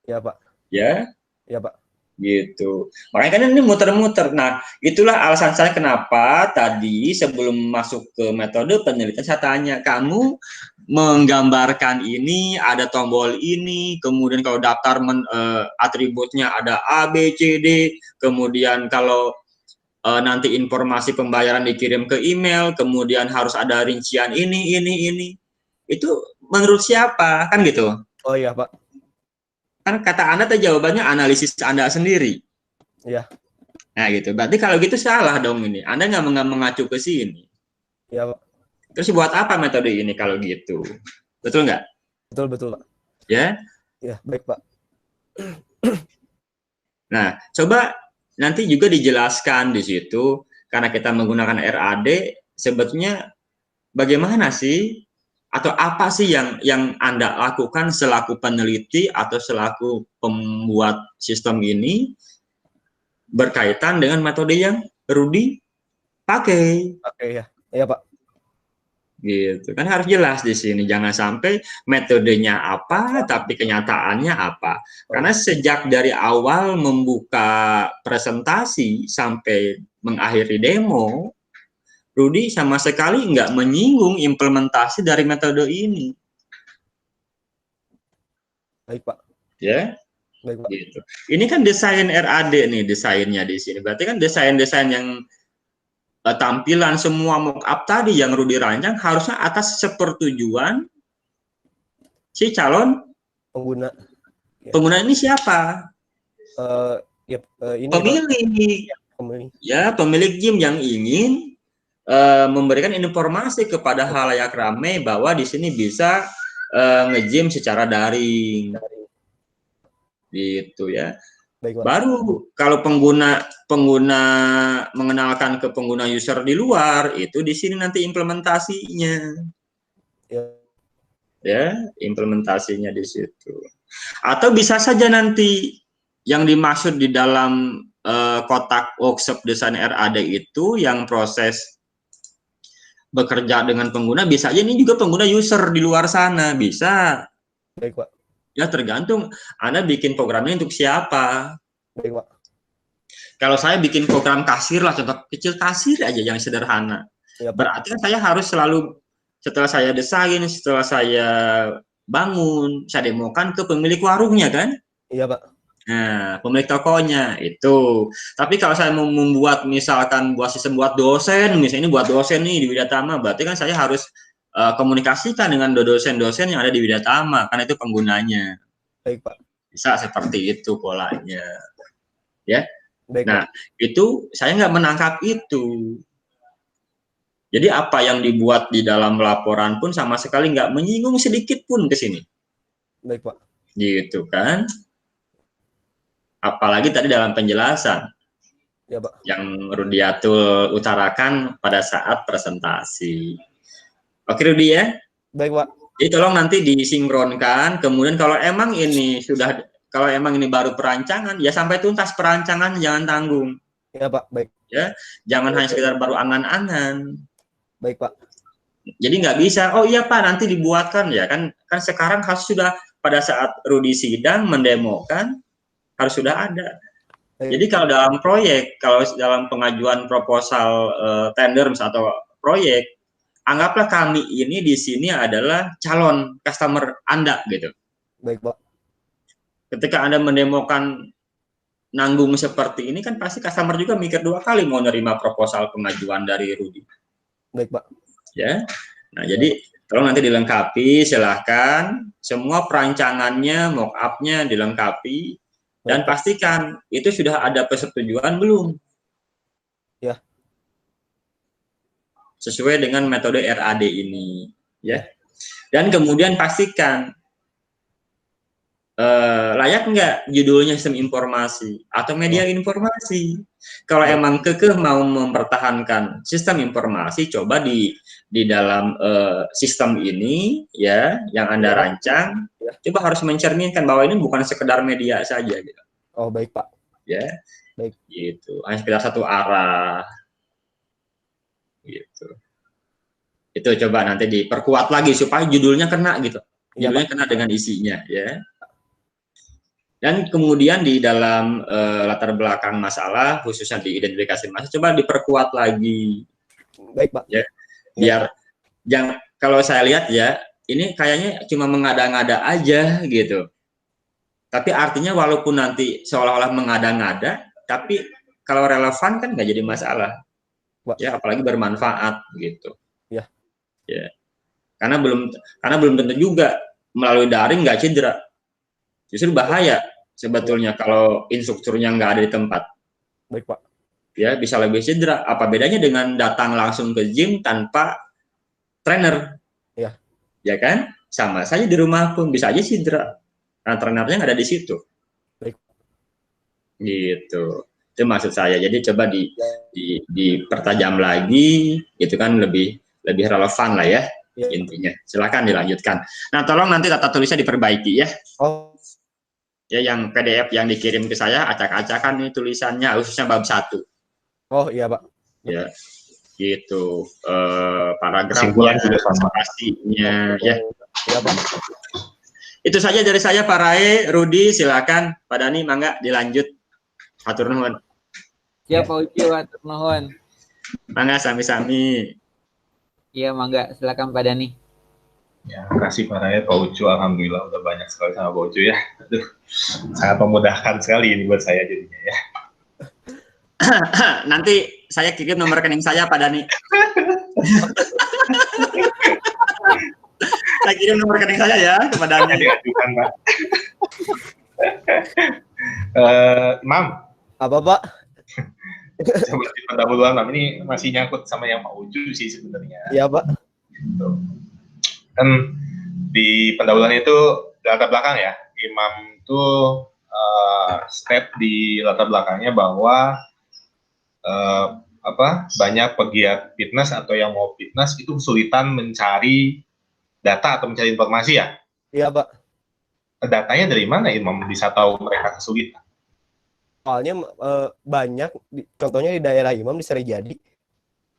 Ya Pak. Ya? Ya Pak. Gitu. Makanya kan ini muter-muter. Nah, itulah alasan saya kenapa tadi sebelum masuk ke metode penelitian saya tanya, kamu menggambarkan ini, ada tombol ini, kemudian kalau daftar atributnya ada A, B, C, D, kemudian kalau nanti informasi pembayaran dikirim ke email, kemudian harus ada rincian ini. Itu menurut siapa? Kan gitu. Oh iya, Pak. Kan kata Anda tuh jawabannya analisis Anda sendiri. Iya. Nah gitu. Berarti kalau gitu salah dong ini. Anda nggak mengacu ke sini. Iya, Pak. Terus buat apa metode ini kalau gitu? Betul nggak? Betul, Pak. Ya? Ya, baik, Pak. Nah, coba nanti juga dijelaskan di situ, karena kita menggunakan RAD, sebetulnya bagaimana sih, atau apa sih yang Anda lakukan selaku peneliti atau selaku pembuat sistem ini berkaitan dengan metode yang Rudy pakai. Oke, ya. Iya, Pak. Gitu kan harus jelas di sini, jangan sampai metodenya apa tapi kenyataannya apa. Karena sejak dari awal membuka presentasi sampai mengakhiri demo, Rudy sama sekali nggak menyinggung implementasi dari metode ini. Baik, Pak. Ya. Baik, Pak. Gitu. Ini kan desain RAD nih, desainnya di sini. Berarti kan desain-desain yang tampilan semua mockup tadi yang Rudy rancang harusnya atas sepersetujuan si calon pengguna. Pengguna ini siapa? Ini pemilik. Ya, pemilik gym yang ingin memberikan informasi kepada halayak ramai bahwa di sini bisa nge-gym secara daring. Gitu ya. Baik, Pak. Baru kalau pengguna mengenalkan ke pengguna user di luar, itu di sini nanti implementasinya. Ya, implementasinya di situ. Atau bisa saja nanti yang dimaksud di dalam kotak workshop desain RAD itu yang proses bekerja dengan pengguna, bisa aja ini juga pengguna user di luar sana, bisa. Baik, Pak. Ya tergantung Anda bikin programnya untuk siapa. Baik, Pak. Kalau saya bikin program kasir lah, contoh kecil kasir aja yang sederhana. Ya, Pak. Berarti kan saya harus selalu setelah saya desain, setelah saya bangun, saya demokan ke pemilik warungnya kan? Iya, Pak. Nah, pemilik tokonya itu. Tapi kalau saya mau membuat misalkan buat sistem buat dosen, misalnya ini buat dosen nih di Widyatama, berarti kan saya harus komunikasikan dengan dosen-dosen yang ada di Widyatama, karena itu penggunanya. Baik, Pak. Bisa seperti itu polanya. Ya. Baik, Nah, Pak. itu saya nggak menangkap itu. Jadi apa yang dibuat di dalam laporan pun sama sekali nggak menyinggung sedikit pun ke sini. Baik, Pak. Gitu kan. Apalagi tadi dalam penjelasan Ya, Pak. yang Rudiatul utarakan pada saat presentasi. Oke Rudi ya. Baik, Pak. Jadi tolong nanti disinkronkan. Kemudian kalau emang ini baru perancangan, ya sampai tuntas perancangan, jangan tanggung. Ya, Pak. Baik. Ya, jangan hanya sekedar baru angan-angan. Baik, Pak. Jadi nggak bisa, oh iya Pak nanti dibuatkan ya kan sekarang harus sudah pada saat Rudi sidang mendemokan harus sudah ada. Jadi kalau dalam proyek, kalau dalam pengajuan proposal tender atau proyek, anggaplah kami ini di sini adalah calon customer Anda gitu. Baik, Pak. Ketika Anda mendemokan nanggung seperti ini kan pasti customer juga mikir 2 kali mau nerima proposal pengajuan dari Rudi. Baik, Pak. Ya. Nah, jadi tolong nanti dilengkapi, silahkan semua perancangannya, mock-up-nya dilengkapi. Dan pastikan itu sudah ada persetujuan belum? Ya. Sesuai dengan metode RAD ini, ya. Dan kemudian pastikan layak nggak judulnya sistem informasi atau media informasi. Kalau emang kekeh mau mempertahankan sistem informasi, coba di dalam sistem ini, ya, yang Anda rancang. Coba harus mencerminkan bahwa ini bukan sekedar media saja gitu. Oh, baik, Pak. Ya. Baik. Gitu. Hanya sekedar satu arah. Gitu. Itu coba nanti diperkuat lagi supaya judulnya kena gitu. Judulnya kena dengan isinya, ya. Dan kemudian di dalam latar belakang masalah, khususnya di identifikasi masalah, coba diperkuat lagi. Baik, Pak. Ya. Biar jangan, kalau saya lihat ya, ini kayaknya cuma mengada-ngada aja gitu. Tapi artinya walaupun nanti seolah-olah mengada-ngada, tapi kalau relevan kan nggak jadi masalah. Ya, apalagi bermanfaat gitu. Ya. Ya. Karena belum tentu juga melalui daring nggak cedera. Justru bahaya sebetulnya kalau instrukturnya nggak ada di tempat. Baik, Pak. Ya, bisa lebih cedera. Apa bedanya dengan datang langsung ke gym tanpa trainer? Ya. Ya kan? Sama saja di rumah pun bisa aja cedera. Nah, trainernya nggak ada di situ. Baik. Gitu. Itu maksud saya. Jadi coba dipertajam lagi, itu kan lebih relevan lah ya, intinya. Silakan dilanjutkan. Nah, tolong nanti tata tulisnya diperbaiki ya. Oh. Ya, yang PDF yang dikirim ke saya, acak-acakan nih tulisannya, khususnya bab 1. Oh, iya, Pak. Ya, gitu. Paragrafnya, pastinya, ya. Ya, Pak. Itu saja dari saya, Pak Rae, Rudi, silakan. Pak Dani, mangga dilanjut. Hatur nuhun. Siap, Pak Ucu, hatur nuhun. Mangga sami-sami. Iya, mangga, silakan Pak Dani. Ya, makasih Pak Rae, Pak Ucu, alhamdulillah udah banyak sekali sama Pak Ucu ya. Aduh, sangat memudahkan sekali ini buat saya jadinya ya. Nanti saya kirim nomor rekening saya, Pak Dani. Saya kirim nomor rekening saya ya ke Pak Dani. Diajukan, Pak. Imam. Apa, Pak? Coba di pendahuluan, ini masih nyangkut sama yang Pak Ucu sih sebenarnya. Iya, Pak. Gitu. Kan di pendahuluan itu latar belakang ya, imam itu step di latar belakangnya bahwa banyak pegiat fitness atau yang mau fitness itu kesulitan mencari data atau mencari informasi ya? Iya, Pak. Datanya dari mana Imam bisa tahu mereka kesulitan? Soalnya banyak, contohnya di daerah Imam di Serijadi,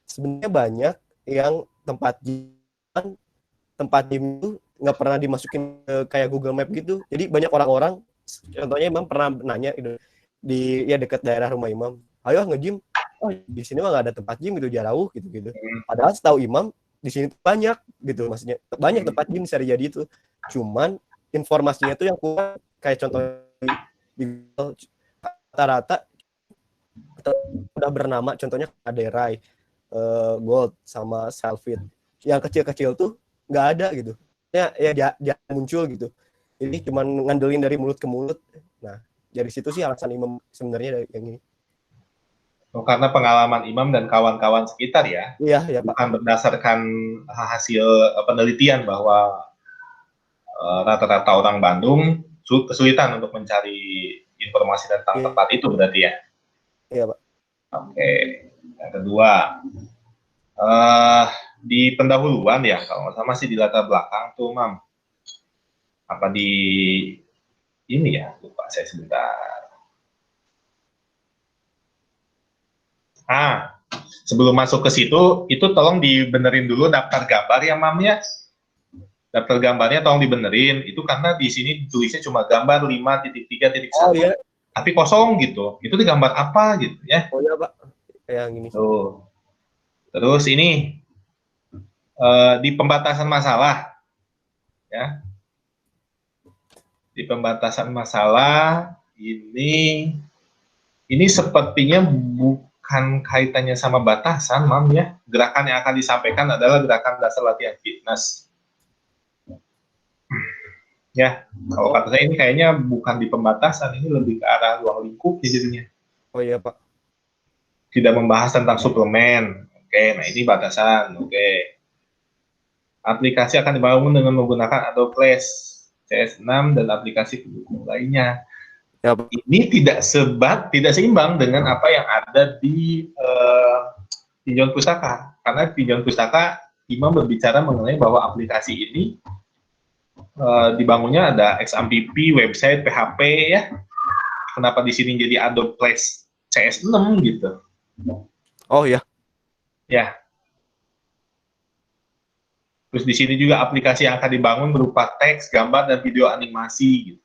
sebenarnya banyak yang tempat gym itu nggak pernah dimasukin kayak Google Map gitu. Jadi banyak orang-orang, contohnya Imam pernah nanya gitu, di dekat daerah rumah Imam, ayo nge-gym. Oh, di sini mah nggak ada tempat gym gitu, jauh gitu. Padahal setahu Imam di sini banyak gitu, maksudnya banyak tempat gym di Serijadi itu. Cuman informasinya tuh yang kurang, kayak contoh di rata-rata udah bernama, contohnya Aderai, Gold sama Selfit. Yang kecil-kecil tuh nggak ada gitu. Ya muncul gitu. Jadi cuman ngandelin dari mulut ke mulut. Nah, dari situ sih alasan Imam sebenarnya dari yang ini. Oh, karena pengalaman Imam dan kawan-kawan sekitar ya? Iya, bukan Pak. berdasarkan hasil penelitian bahwa rata-rata orang Bandung kesulitan untuk mencari informasi tentang tempat itu berarti ya? Iya, Pak. Oke. Yang kedua, di pendahuluan ya, kalau nggak salah masih di latar belakang tuh, Mam. Apa di ini ya? Lupa saya sebentar. Sebelum masuk ke situ, itu tolong dibenerin dulu daftar gambar ya, Mam ya. Daftar gambarnya tolong dibenerin. Itu karena di sini tulisnya cuma gambar 5.3.1. Oh iya. Tapi kosong gitu. Itu di gambar apa gitu ya? Oh iya, Pak. Yang ini. Tuh. Terus ini di pembatasan masalah ya. Di pembatasan masalah ini sepertinya bukan kaitannya sama batasan, Mam ya. Gerakan yang akan disampaikan adalah gerakan dasar latihan fitness. Ya, kalau kata saya ini kayaknya bukan di pembatasan, ini lebih ke arah ruang lingkup jadinya. Oh iya, Pak. Tidak membahas tentang suplemen. Oke, nah ini batasan. Oke. Aplikasi akan dibangun dengan menggunakan Adobe Flash CS6 dan aplikasi pendukung lainnya. Ya, Pak. Ini tidak seimbang dengan apa yang ada di tinjauan pustaka. Karena tinjauan pustaka, Imam berbicara mengenai bahwa aplikasi ini dibangunnya ada XAMPP, website, PHP ya. Kenapa di sini jadi Adobe Flash CS6 gitu? Oh ya. Ya. Terus di sini juga aplikasi yang akan dibangun berupa teks, gambar, dan video animasi gitu.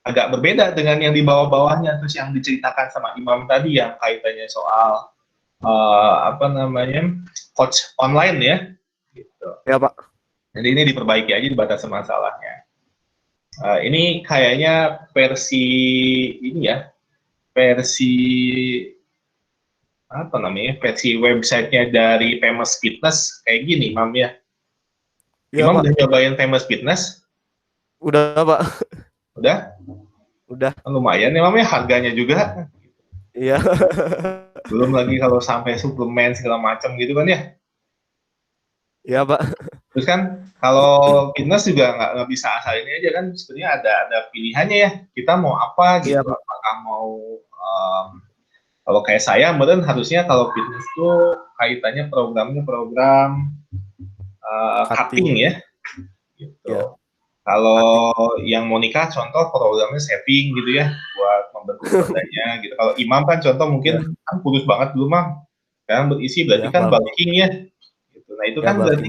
Agak berbeda dengan yang di bawah-bawahnya, terus yang diceritakan sama Imam tadi yang kaitannya soal coach online ya gitu. Ya, Pak. Jadi ini diperbaiki aja di batasan masalahnya. Ini kayaknya versi ini ya, versi versi websitenya dari Famous Fitness kayak gini, Imam ya. Imam udah nyobain Famous Fitness? Udah, Pak. Udah? Udah. Lumayan ya, Mam ya, harganya juga. Iya. Belum lagi kalau sampai suplemen segala macam gitu kan ya. Iya, Pak. Terus kan kalau fitness juga nggak bisa asal ini aja kan, sebenarnya ada pilihannya ya. Kita mau apa gitu, Iya, apakah mau kalau kayak saya, mungkin harusnya kalau fitness tuh kaitannya programnya program cutting ya. Gitu. Ya. Kalau yang mau nikah, contoh programnya saving gitu ya, buat membentuk badannya gitu. Kalau Imam kan contoh mungkin kan kurus banget dulu, Mam. Sekarang berisi berarti kan bulking ya. Gitu. Nah itu kan berarti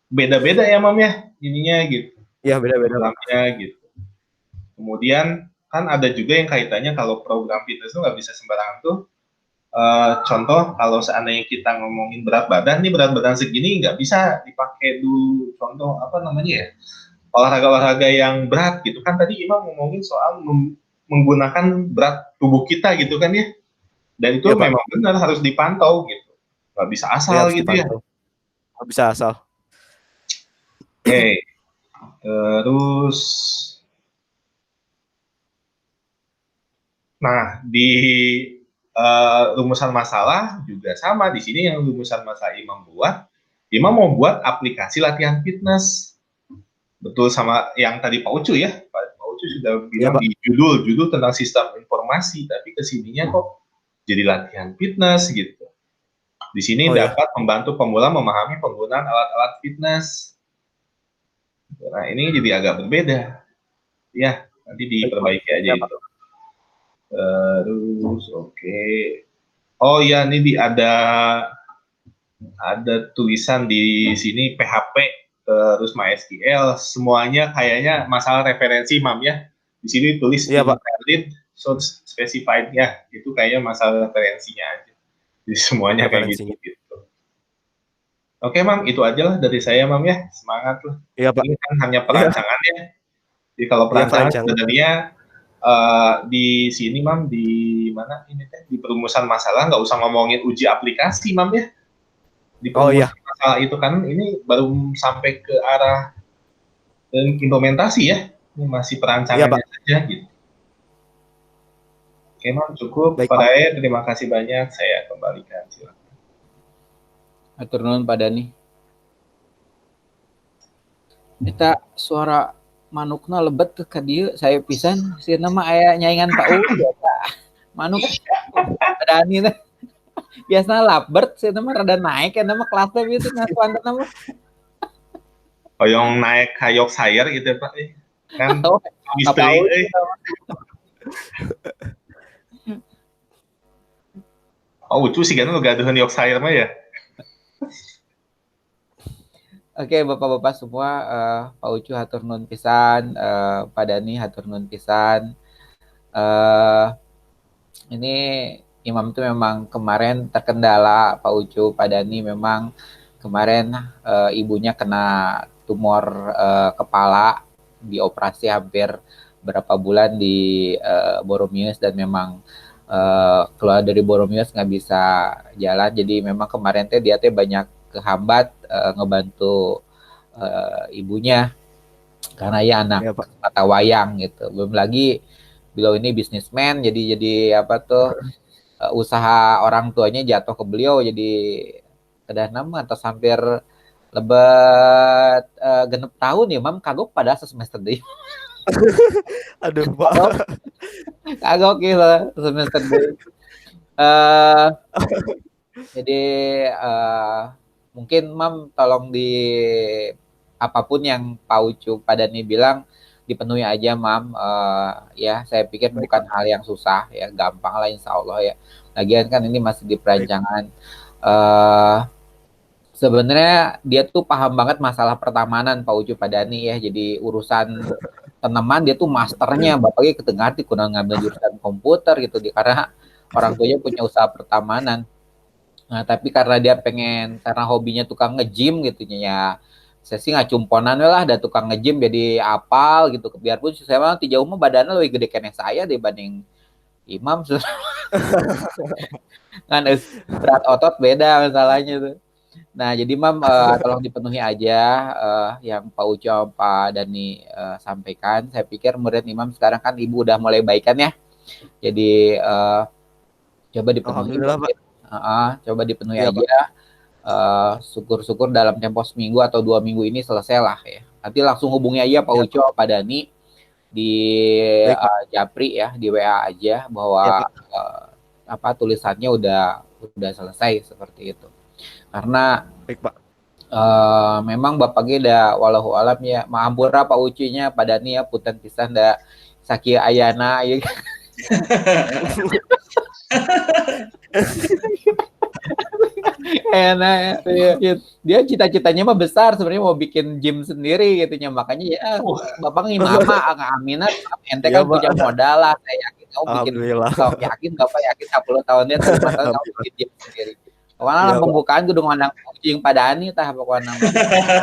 beda-beda ya, Mam ya, ininya gitu. Iya, beda-beda. Programnya gitu. Kemudian kan ada juga yang kaitannya kalau program fitness itu nggak bisa sembarangan tuh. Contoh kalau seandainya kita ngomongin berat badan, nih berat badan segini nggak bisa dipakai dulu. Contoh apa namanya ya? Olahraga-olahraga yang berat gitu kan, tadi Imam ngomongin soal menggunakan berat tubuh kita gitu kan ya, dan itu ya, memang benar harus dipantau gitu, nggak bisa asal gitu dipantau. Ya nggak bisa asal. Oke. Terus nah di rumusan masalah juga sama di sini, yang rumusan masalah Imam mau buat aplikasi latihan fitness. Betul sama yang tadi Pak Ucu ya. Pak Ucu Ucu sudah bilang di judul tentang sistem informasi, tapi kesininya kok jadi latihan fitness gitu. Di sini dapat membantu pemula memahami penggunaan alat-alat fitness. Nah, ini jadi agak berbeda. Ya, nanti diperbaiki aja itu. Terus, oke. Oh ya, ini ada tulisan di sini PHP, terus MySQL, semuanya kayaknya masalah referensi, Mam ya. Di sini tulis invalid source specified ya, itu kayaknya masalah referensinya aja. Jadi semuanya kayak gitu. Oke, Mam, itu aja lah dari saya, Mam ya. Semangat lah. Iya, Pak. Ini kan hanya perancangannya. Jadi kalau perancangan sebenarnya di sini, Mam, di mana ini teh, di perumusan masalah nggak usah ngomongin uji aplikasi, Mam ya. Di perumusan masalah itu kan ini baru sampai ke arah implementasi ya. Ini masih perancangannya saja gitu. Oke, Mam, cukup. Pak Dae, terima kasih banyak. Saya kembalikan, silakan. Atur nuhun Pak Dani. Kita suara manukna lebet ke dieu saya pisan, sieuna mah aya nyaingan Pak U biasa. Manuk Pak Dani teh. Biasana labert sieuna mah rada naik eta mah kelasnya gitu ngasuantena mah. Hoyong naik hayok sayur gitu Pak. Kan misteri Oh, Ucu sih kan lo gaduhan yok sayur mah ya. Oke, Bapak-bapak semua, Pak Ucu hatur nuhun pisan, Pak Dani hatur nuhun pisan. Ini Imam itu memang kemarin terkendala, Pak Ucu, Pak Dani memang kemarin ibunya kena tumor kepala, dioperasi hampir berapa bulan di Boromius dan memang keluar dari Boromius nggak bisa jalan, jadi memang kemarin dia banyak kehambat ngebantu ibunya karena ya anak mata wayang gitu. Belum lagi beliau ini bisnismen, jadi apa tuh usaha orang tuanya jatuh ke beliau, jadi kedah nama atau hampir lebet genep tahun ya Mam kagok pada semester deh. Aduh Pak. Kagok gitu semester deh. Jadi mungkin Mam tolong di apapun yang Pak Ucu Pak Dani bilang dipenuhi aja Mam. Ya saya pikir bukan hal yang susah ya, gampang lah insya Allah ya. Lagian kan ini masih di perancangan. Sebenarnya dia tuh paham banget masalah pertamanan Pak Ucu Pak Dani ya. Jadi urusan tanaman dia tuh masternya, bapaknya ketengah kurang ngambil jurusan komputer gitu, karena orang tuanya punya usaha pertamanan. Nah, tapi karena dia pengen, karena hobinya tukang nge-gym gitu ya, saya sih ngacumponan lah, ada tukang nge-gym jadi apal gitu, biarpun saya mah di jauh mah badannya lebih gede kene saya dibanding Imam. Kan berat otot beda masalahnya tuh. Nah, jadi Mam tolong dipenuhi aja yang Pak Ucu Pak Dani sampaikan. Saya pikir murid Imam sekarang kan ibu udah mulai baikan ya. Jadi coba dipenuhi. Coba dipenuhi aja. Syukur-syukur dalam tempo seminggu atau 2 minggu ini selesai lah ya. Nanti langsung hubungi aja Pak Ucu Pak Dani di Japri ya, di WA aja bahwa apa tulisannya udah selesai seperti itu. Karena memang bapaknya udah walau alam ya, mahampura Pak Ucunya Pak Dani ya, punten pisan da sakia ayana ya. Enak ya. Dia cita-citanya mah besar sebenarnya, mau bikin gym sendiri gitu nya, makanya ya bapak ngimama aminat ente kan punya modal lah, saya yakin kamu bikin, yakin bapak yakin 10 tahun dia 5 tahun kamu bikin gym sendiri. Pokoknya pembukaan kudu ngundang Ucing Pak Dani tah pokoknya.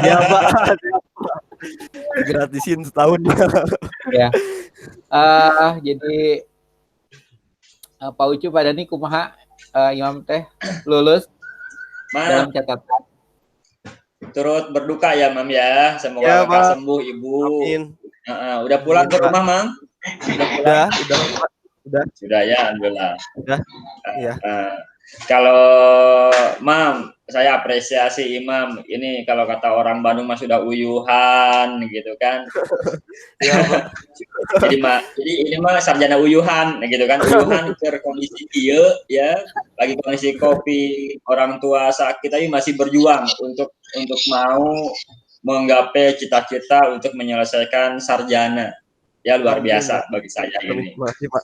Iya Pak. Gratisin setahun. Ya. Jadi Pak Ucu Pak Dani kumaha Imam teh lulus dalam catatan. Turut berduka ya Mam ya, semoga ya, sembuh Ibu. Amin. Udah pulang ke rumah Mam? Udah. Sudah ya, alhamdulillah. Udah. Iya. Kalau Mam, saya apresiasi Imam. Ini kalau kata orang Bandung mah sudah uyuhan gitu kan. Ya, Pak. Jadi ini mah sarjana uyuhan gitu kan. Uyuhan ke kondisi ieu ya, lagi kondisi kopi, orang tua sakit tapi masih berjuang untuk mau menggapai cita-cita untuk menyelesaikan sarjana. Ya luar biasa bagi saya ini. Makasih, Pak.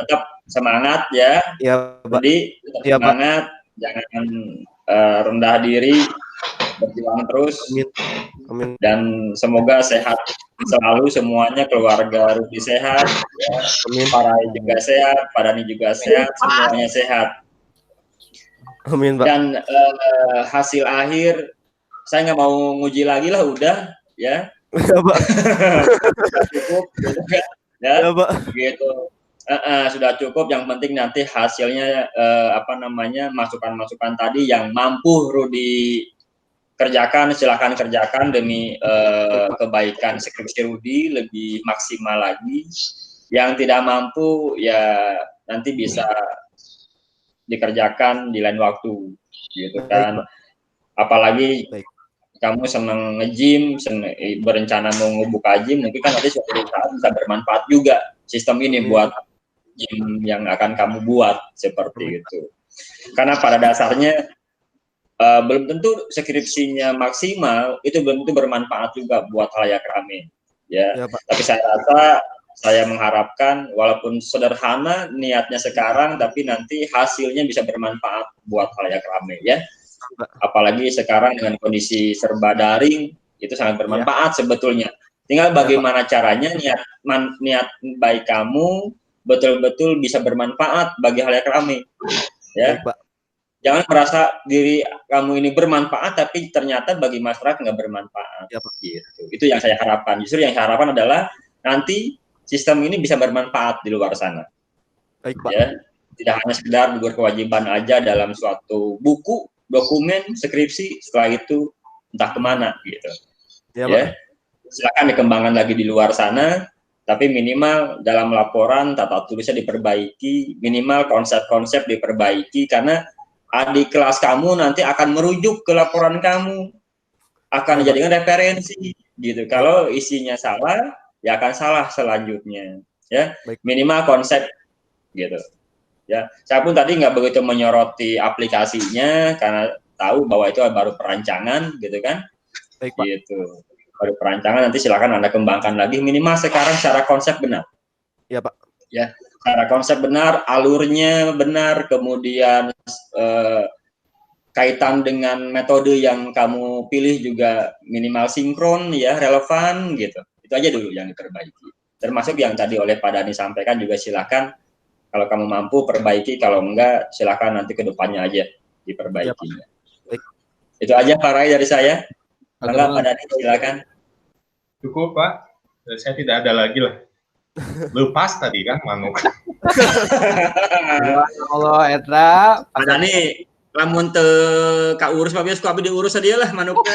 Tetap semangat ya. Ya, Pak. Jadi tetap Ya, Pak. semangat, jangan rendah diri, berjuang terus. Amin. Amin. Dan semoga sehat selalu semuanya, keluarga Rudi sehat, ya. Amin. Para juga sehat, Pak Dani juga sehat, semuanya sehat. Amin, Pak. Dan hasil akhir saya nggak mau nguji lagi lah, udah ya. Ya, Pak. Cukup gitu kan. Ya, Pak. Gitu. Sudah cukup, yang penting nanti hasilnya masukan-masukan tadi yang mampu Rudi kerjakan, silakan kerjakan demi kebaikan skripsi Rudi lebih maksimal lagi. Yang tidak mampu ya nanti bisa dikerjakan di lain waktu gitu kan. Apalagi kamu senang nge-gym, berencana mau ngebuka gym, mungkin kan nanti suatu saat bisa bermanfaat juga sistem ini buat gym yang akan kamu buat seperti itu. Karena pada dasarnya belum tentu skripsinya maksimal, itu belum tentu bermanfaat juga buat halayak ramai. Ya, tapi saya rasa, saya mengharapkan walaupun sederhana niatnya sekarang, tapi nanti hasilnya bisa bermanfaat buat halayak ramai ya. Apalagi sekarang dengan kondisi serba daring, itu sangat bermanfaat sebetulnya. Tinggal bagaimana caranya niat baik kamu betul-betul bisa bermanfaat bagi halayak ramai. Ya. Jangan merasa diri kamu ini bermanfaat, tapi ternyata bagi masyarakat nggak bermanfaat. Gitu. Itu yang saya harapkan. Justru yang saya harapkan adalah nanti sistem ini bisa bermanfaat di luar sana. Baik, Pak. Ya, tidak hanya sekedar gugur kewajiban aja dalam suatu buku, dokumen, skripsi, setelah itu entah kemana gitu. Ya. Silakan dikembangkan lagi di luar sana, tapi minimal dalam laporan tata tulisnya diperbaiki, minimal konsep-konsep diperbaiki, karena adik kelas kamu nanti akan merujuk ke laporan kamu, akan dijadikan referensi gitu. Kalau isinya salah, ya akan salah selanjutnya. Ya, minimal konsep gitu. Ya, saya pun tadi nggak begitu menyoroti aplikasinya karena tahu bahwa itu baru perancangan, gitu kan? Baik, Pak. Gitu. Baru perancangan, nanti silakan Anda kembangkan lagi. Minimal sekarang secara konsep benar. Ya, Pak. Ya, secara konsep benar, alurnya benar, kemudian kaitan dengan metode yang kamu pilih juga minimal sinkron, ya, relevan, gitu. Itu aja dulu yang diperbaiki. Termasuk yang tadi oleh Pak Dani sampaikan juga silakan. Kalau kamu mampu perbaiki, kalau enggak silakan nanti ke depannya aja diperbaikinya. Ya, itu aja Pak Rai dari saya. Enggak, Pak Dani silakan. Cukup Pak, saya tidak ada lagi lah. Lepas tadi kan manuk. Allah Etra. Pak Dani, lamun teu kaurus Pak Bias, abi diurus dia lah manuknya.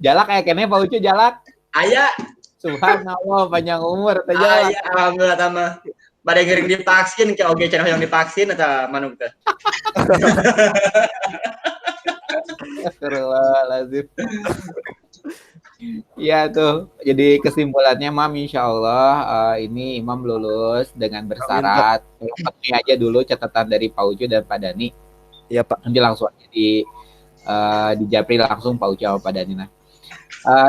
Jalak kayak kene Pak Ucu jalak. Aya. Subhanallah, panjang umur teh jalak. Aya, alhamdulillah tamah. Bade ngering divaksin ke oge cenah yang divaksin eta manuk teh. Astagfirullahaladzim. Iya tuh, jadi kesimpulannya Mam, insya Allah ini Imam lulus dengan bersyarat. Ini aja dulu catatan dari Pak Ucu dan Pak Dani. Iya Pak. Nanti langsung aja di Japri langsung Pak Ucu sama Pak Dani. Nah,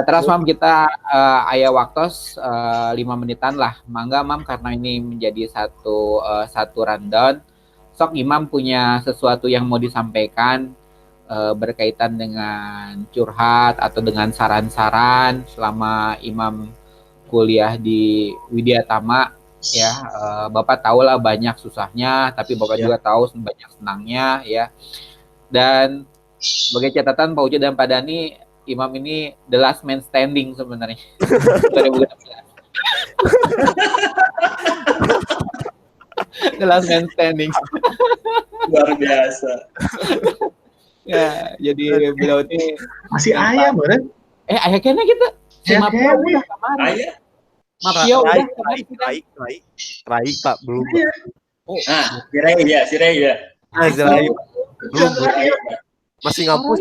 terus Mam kita aya waktos 5 menitan lah. Mangga Mam, karena ini menjadi satu rundown. Sok Imam punya sesuatu yang mau disampaikan berkaitan dengan curhat atau dengan saran-saran selama Imam kuliah di Widya Tama ya. Bapak tahu lah banyak susahnya, tapi Bapak juga tahu banyak senangnya ya. Dan sebagai catatan Pak Ucu dan Pak Dani, Imam ini the last man standing sebenarnya. 2016. The last man standing. Luar biasa. Ya, jadi beliau ini masih ayam, bener? Ayah kayaknya kita si Mapia udah kemarin. Ayah. Mapia udah Raik Pak, belum. Nah, si Ray ya. Belum, masih ngampus.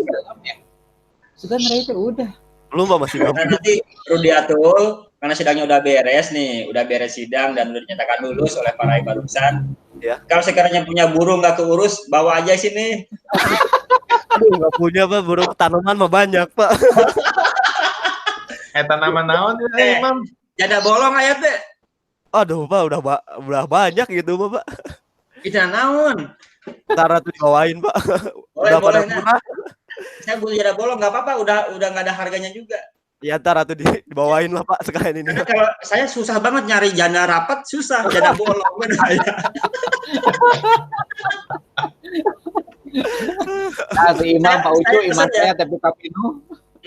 Sudah itu udah. Belum Pak, masih ngampus. Nah, nanti Rudi Atul, karena sidangnya udah beres nih, udah beres sidang dan udah dinyatakan lulus oleh Pak Rai barusan. Ya. Kalau sekiranya punya burung nggak keurus, bawa aja sini. Aduh, nggak punya Pak, burung tanaman mah banyak Pak. Tanaman naon ya, Imam? Jada bolong aya teh. Aduh Pak, udah banyak gitu Pak. Kita naon? Ntar tuh dibawain Pak. Boleh, Udah pada boleh, murah. Saya butuh jada bolong, nggak apa-apa, udah nggak ada harganya juga. Ya ntar tuh dibawain lah Pak sekalian ini. Karena kalau saya susah banget nyari janda rapat, susah jada bolong kan saya. Nah, si Imam Pak Ucu, Imam saya tapi Pak Pinu.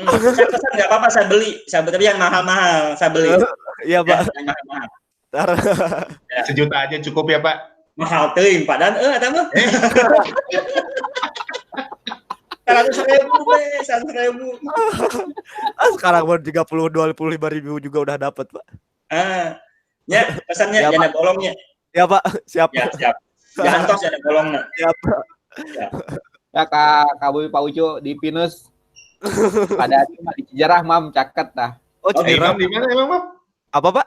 Saya pesan nggak apa-apa, saya beli. Saya beli yang mahal-mahal, saya beli. Iya Pak. Yang mahal-mahal. Ntar. Sejuta aja cukup ya Pak. Mahal teuing padan eta mah. 100.000. Sekarang mau 25.000 juga udah dapat Pak. Ya pesannya ya, janda bolongnya. Ya Pak, siap. Ya siap. Jangan tos janda bolongnya. Siap. Ya Kak Boy Pak Ucu di Pinus. Pada di Cijerah Mam caket dah. Oh, Cijerah. Imam di mana emang Mam? Apa Pak?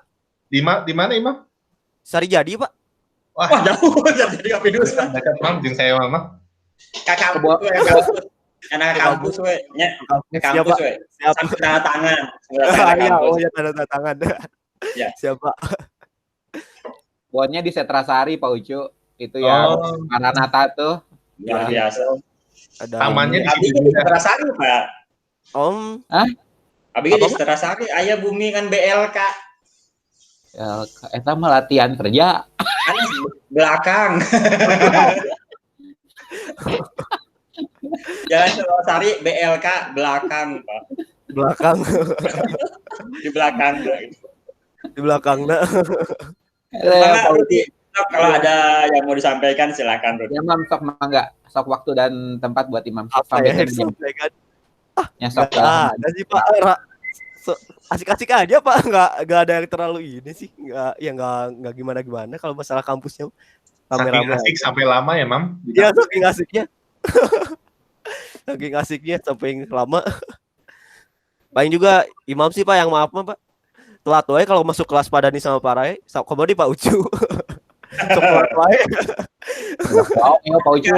Di mana Imam? Sari Jadi Pak. Wah jauh jadi ke Pinus Pak. Dekat Mam jeung saya Mam. Kakak anak kampus we nya kampus we sampai tanda tangan ya tanda tangan ya siapa Bonnya di Setrasari Pak Ucu itu ya Maranatha tuh luar biasa ada tamannya di Abi di Setrasari Pak Abi di Setrasari aya bumi kan BLK ya eta mah latihan kerja kan belakang Jalan Setrasari BLK belakang Pak. Belakang. Di belakang. Di belakang nah. Kalau ada yang mau disampaikan silakan Rudi. Ya Mam sok mangga, sok waktu dan tempat buat Imam sampaikan. Ya sok ada sih Pak. Asik-asik aja Pak, nggak ada yang terlalu ini sih, nggak gimana kalau masalah kampusnya rame-rame. Asik sampai lama ya Mam? Iya saking asiknya. Saking asiknya sampai lama. Paling juga Imam sih Pak yang maaf mah Pak. Telat wae kalau masuk kelas Padani sama Pak Rai, komodi Pak Ucu. Telat wae. Oh, Pak Ucu.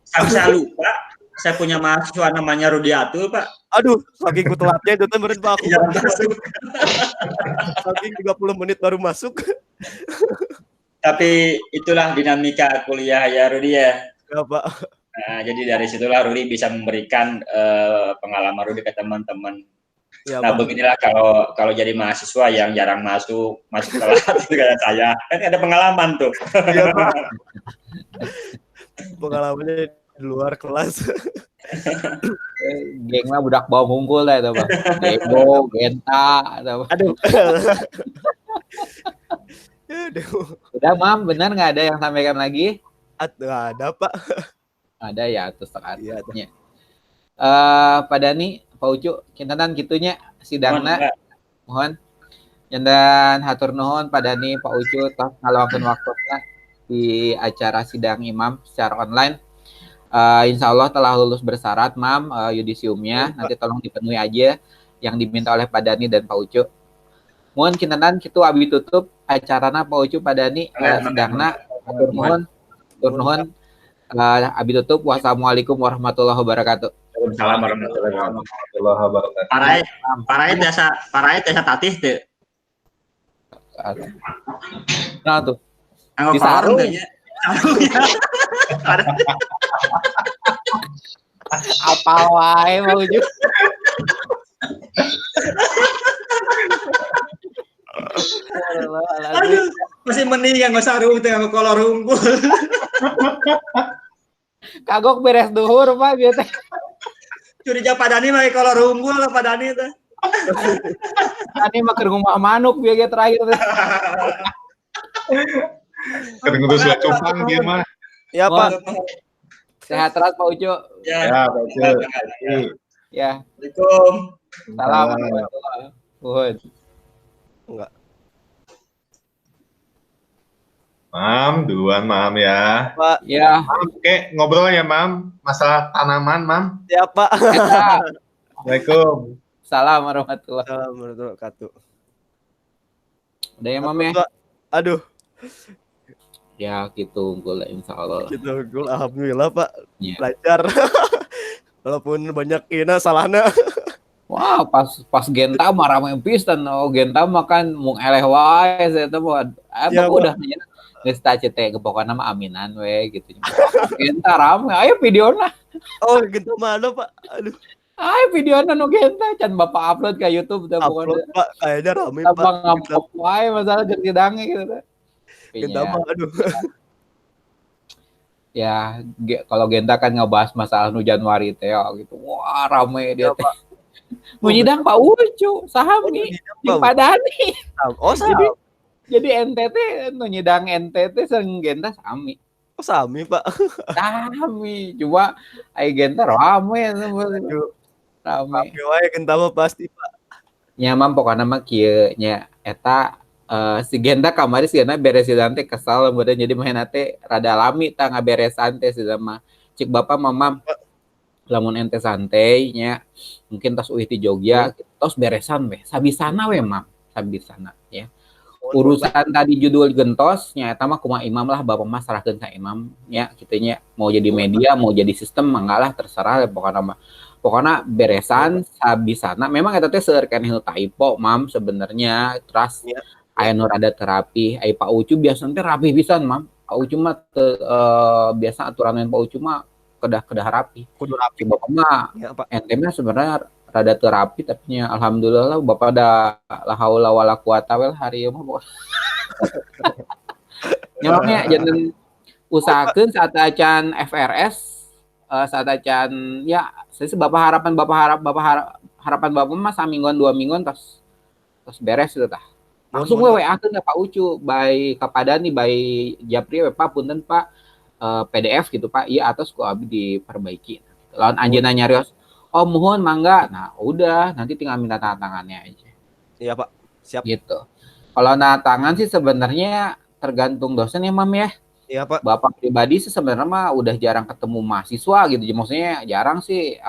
Saya lupa, saya punya mahasiswa namanya Rudi Atul Pak. Aduh, saking telatnya itu temerin Pak aku. Saking 30 menit baru masuk. Tapi itulah dinamika kuliah ya Rudi ya. Ya Pak. Nah, jadi dari situlah Rudi bisa memberikan pengalaman Rudi ke teman-teman. Ya, nah, Pak. Beginilah kalau jadi mahasiswa yang jarang masuk kelas kayak saya, kan ada pengalaman tuh. Iya, Pak. Pengalamannya di luar kelas. Geng mah budak bawa mungkul lah itu Pak. Dego, Genta, atau Aduh. Udah Mam, benar nggak ada yang sampaikan lagi? Ada Pak. Ada ya, terus saatnya. Iya, Pak Dani, Pak Ucu, kintenan gitunya sidangna. Mohon. Dan hatur nuhun Pak Dani, Pak Ucu, tos ngalawakeun waktuna di acara sidang Imam secara online. Insya Allah telah lulus bersyarat, Mam, yudisiumnya. Nanti tolong dipenuhi aja yang diminta oleh Pak Dani dan Pak Ucu. Mohon kintenan kitu abi tutup acarana Pak Ucu Pak Dani sidangna. Hatur nuhun. Abi tutup. Wassalamualaikum warahmatullahi wabarakatuh. Waalaikumsalam warahmatullahi wabarakatuh. Parai tiasa tatih teu. Nah tuh. Anggo sarung teh nya. Apa wae mau Ucu. Aduh, masih mending yang sarung teh nganggo kolor unggul. Kagok beres duhur Pak biasa. Curiga Pak Dani mah kolor unggul lah Pak Dani teh. Dani mah keur ngomong manuk biasa terakhir teh. Keur ngurus cupang dia mah. Ya Pak. Sehat terus Pak Ucu. Ya Pak Ucu. Ya. Assalamualaikum. Salam warahmatullahi wabarakatuh. Enggak. Mam, duluan Mam ya. Pak. Ya, Mam, oke, ngobrol ya Mam, masalah tanaman Mam. Ya Pak. Assalamualaikum. salam warahmatullahi. Assalamualaikum warahmatullahi wabarakatuh. Udah ya, Mam ya? Pak. Aduh, Ya, gitu unggul insya Allah. gitu. Alhamdulillah Pak. Ya. Lancar. Walaupun banyak ina salahna. Wah, pas Genta mah ramai pisan. Oh, Genta mah kan mung eleh wae saya teh mah. Ya, Udah nya geus tah teh pokona mah aminan we gitu. Genta rame, ayo videona. Oh, gitu mana Pak? Aduh, Ayo videona nu Genta can Bapak upload ke YouTube teh upload pokona. Pak. Kayaknya rame Pak. Abang ngampok wae masalah jeung didange gitu teh. Gitu mah, aduh. Ya, kalau Genta kan ngebahas masalah nu Januari teh gitu. Wah, rame dia teh. Menyidang Pak Ucu, sahami, jeung Padani. Oh, saham. Jadi NTT nu nyidang NTT sareng Genta sami. Oh, sami Pak. Sami, cuma ai Genta rame Aduh. rame. Rame wae Genta mah pasti Pak. Nyaman pokoknya mah kieu nya eta si Genta kamari sigana beresan teh kesal kemudian jadi main teh rada lami tah ngaberesan teh sama cik bapak mamam lamun ente santai nya mungkin tas uih di Jogja tos beresan we sabisana we mam sabisana ya urusan tadi judul gentos nya eta mah kumaha imam lah bapak mah sarahkeun ka imam nya kitu nya mau jadi media mau jadi sistem mangga lah terserah pokoknya beresan sabisana memang eta teh seueur keneh typo mam sebenarnya terus aya nu rada terapi ai Pak Ucu biasana teh rapi pisan mam Pak Ucu mah biasa aturan Pak Ucu mah kedah rapi. Kudu rapi Bapak mah ya, Pak. ente mah sebenarnya rada terapi tapi alhamdulillah Bapak ada la haula wala quwata wel hari ieu mah. Nyamanya jangan usahakeun saat acan FRS saat acan ya saya Bapak harapan Bapak mah samingguan 2 mingguan tos beres itu tah. Langsung we WA-keun ka Pak Ucu bae ka Padani bae Japri we Pak punten Pak PDF gitu Pak, iya atas ku abi diperbaiki. Lawan anjeunna nyarios, oh mohon mangga. Nah, udah nanti tinggal minta tanda tangannya aja. Iya Pak, siap. Gitu. Kalau tanda tangan sih sebenarnya tergantung dosen ya Mam ya. Iya Pak. Bapak pribadi sih sebenarnya mah udah jarang ketemu mahasiswa gitu. Maksudnya jarang sih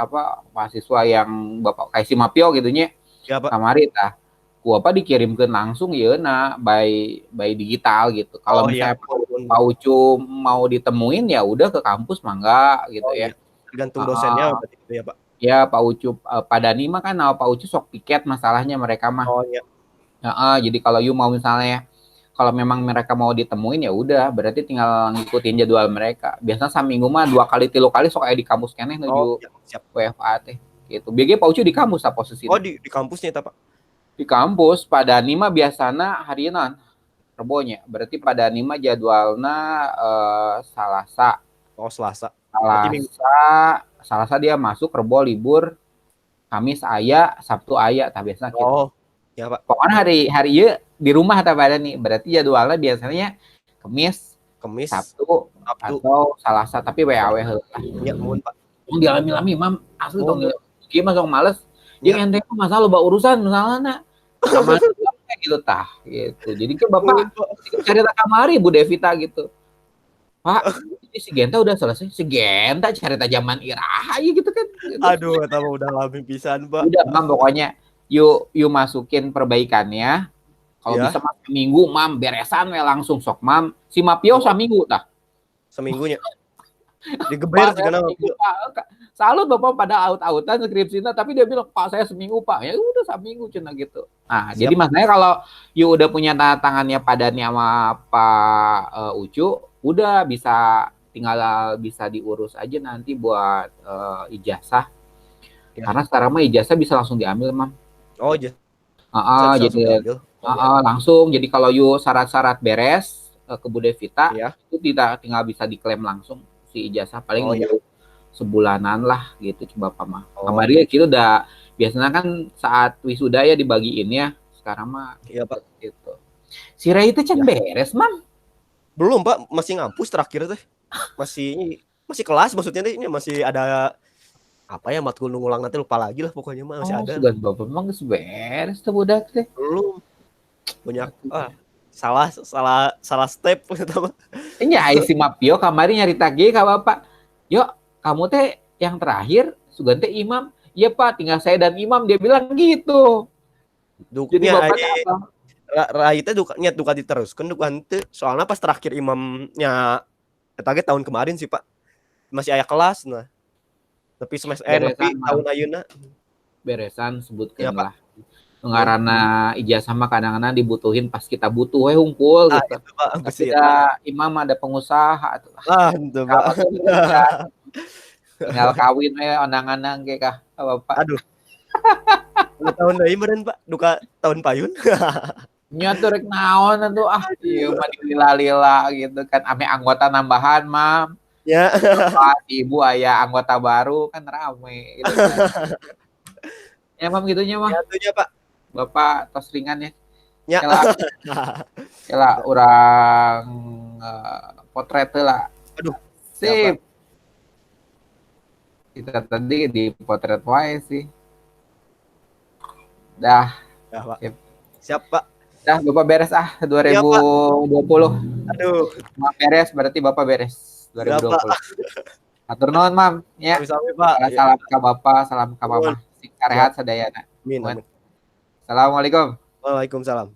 mahasiswa yang Bapak kayak si Mapio gitu nya. Iya Pak. Kamari tah. Ku apa dikirimkeun langsung yeuna by digital gitu. Kalau misalnya Pak Ucu mau ditemuin ya udah ke kampus mangga gitu ya. Tergantung dosennya berarti itu ya Pak. Ya Pak Ucu Padani mah kan Pak Ucu sok piket masalahnya mereka mah. Oh iya. Jadi kalau you mau misalnya kalau memang mereka mau ditemuin ya udah berarti tinggal ngikutin jadwal mereka. Biasanya saminggu mah 2 kali 3 kali sok aya di kampus keneh nuju siap. WFA teh gitu. BG Pak Ucu di kampus lah posisi. Oh di kampusnya eta Pak. Di kampus Padani mah biasana harieunan Rebonya. Berarti Padani mah jadwalna Salasa. Oh Selasa. Salasa dia masuk, Rebo libur, Kamis aya, Sabtu aya, tah biasa gitu. Oh, ya Pak. Pokoknya hari ieu di rumah tah Padani. Berarti jadwalnya biasanya Kamis, Sabtu atau Salasa, tapi WAW heula. Ya, mohon Pak. Tong dilami-lami Mam, asli tong kieu mah sok males. Jeung ente mah masalah loba urusan misalna. Sama gitu tah gitu. Jadi kan Bapak cerita kamari Bu Devita gitu. Pak, ini si Genta udah selesai. Si Genta cerita zaman iraha gitu kan. Gitu. Aduh, eta mah udah lami pisan, Pak. Udah, Mam, pokoknya yuk masukin perbaikannya. Kalau bisa mah seminggu, Mam, beresan we langsung sok, Mam. Si Mapio seminggu tah. Seminggunya. Digeber segala salut Bapak pada out-outan skripsinya, tapi dia bilang Pak saya seminggu Pak, ya udah seminggu cina gitu. Nah, jadi maksudnya kalau you udah punya tanda tangannya Padani sama Pak Ucu, udah bisa diurus aja nanti buat ijazah. Karena sekarang mah ijazah bisa langsung diambil Mam. Oh iya. Jadi langsung. Jadi kalau you syarat-syarat beres ke Bu Devita, itu tinggal bisa diklaim langsung si ijazah paling sebulanan lah gitu coba Bapak mah. Kemarin kita udah biasanya kan saat wisuda ya dibagiin ya. Sekarang mah iya Pak gitu. Si Ray itu can beres, Mam? Belum Pak, masih ngampus terakhir teh. Masih kelas maksudnya teh masih ada apa ya matkul ngulang nanti lupa lagi lah pokoknya mah masih ada. Sudah Bapak memang beres tuh budak teh. Belum. Banyak salah step gitu. Nya si Mapio kamari nyarita ge ka Bapak. Yuk, kamu teh yang terakhir sugan teh imam. Iya Pak, tinggal saya dan imam, dia bilang gitu. Jadi Bapak apa? Raita duka diteruskan duka henteu. Soalnya pas terakhir imamnya eta ge tahun kemarin sih Pak. Masih aya kelas nah. Tapi semester tapi tahun ayeuna beresan sebutkeun lah. Ngaranna ijazah mah kadang-kadang dibutuhin pas kita butuh we hungkul gitu. Itu, Pak, tapi ada imam ada pengusaha tuh. Itu Pak. Tinggal kawin we onang-onang ge kah Bapak. Aduh. Tahun deui meureun Pak, duka tahun payun. Nya tuh rek naon atuh ieu mah dilila-lila gitu kan ame anggota nambahan Mam. Ya. Bapak, Ibu aya anggota baru kan rame gitu kan. Ya Mam gitunya mah. Ya atunya Pak. Bapak tos ringan ya. Ya. Kela urang potret lah. Aduh. Sip. Kita tadi di potret wae sih. Dah. Ya, Pak. Siap, Pak. Dah, Bapak beres 2020. Ya, aduh. Mam beres berarti Bapak beres 2020. Ya, atur nuhun, Mam. Ya. Sami, Pak. Salam ka Bapak, salam ka Mama. Sing karehat sadayana. Amin. Assalamualaikum. Waalaikumsalam.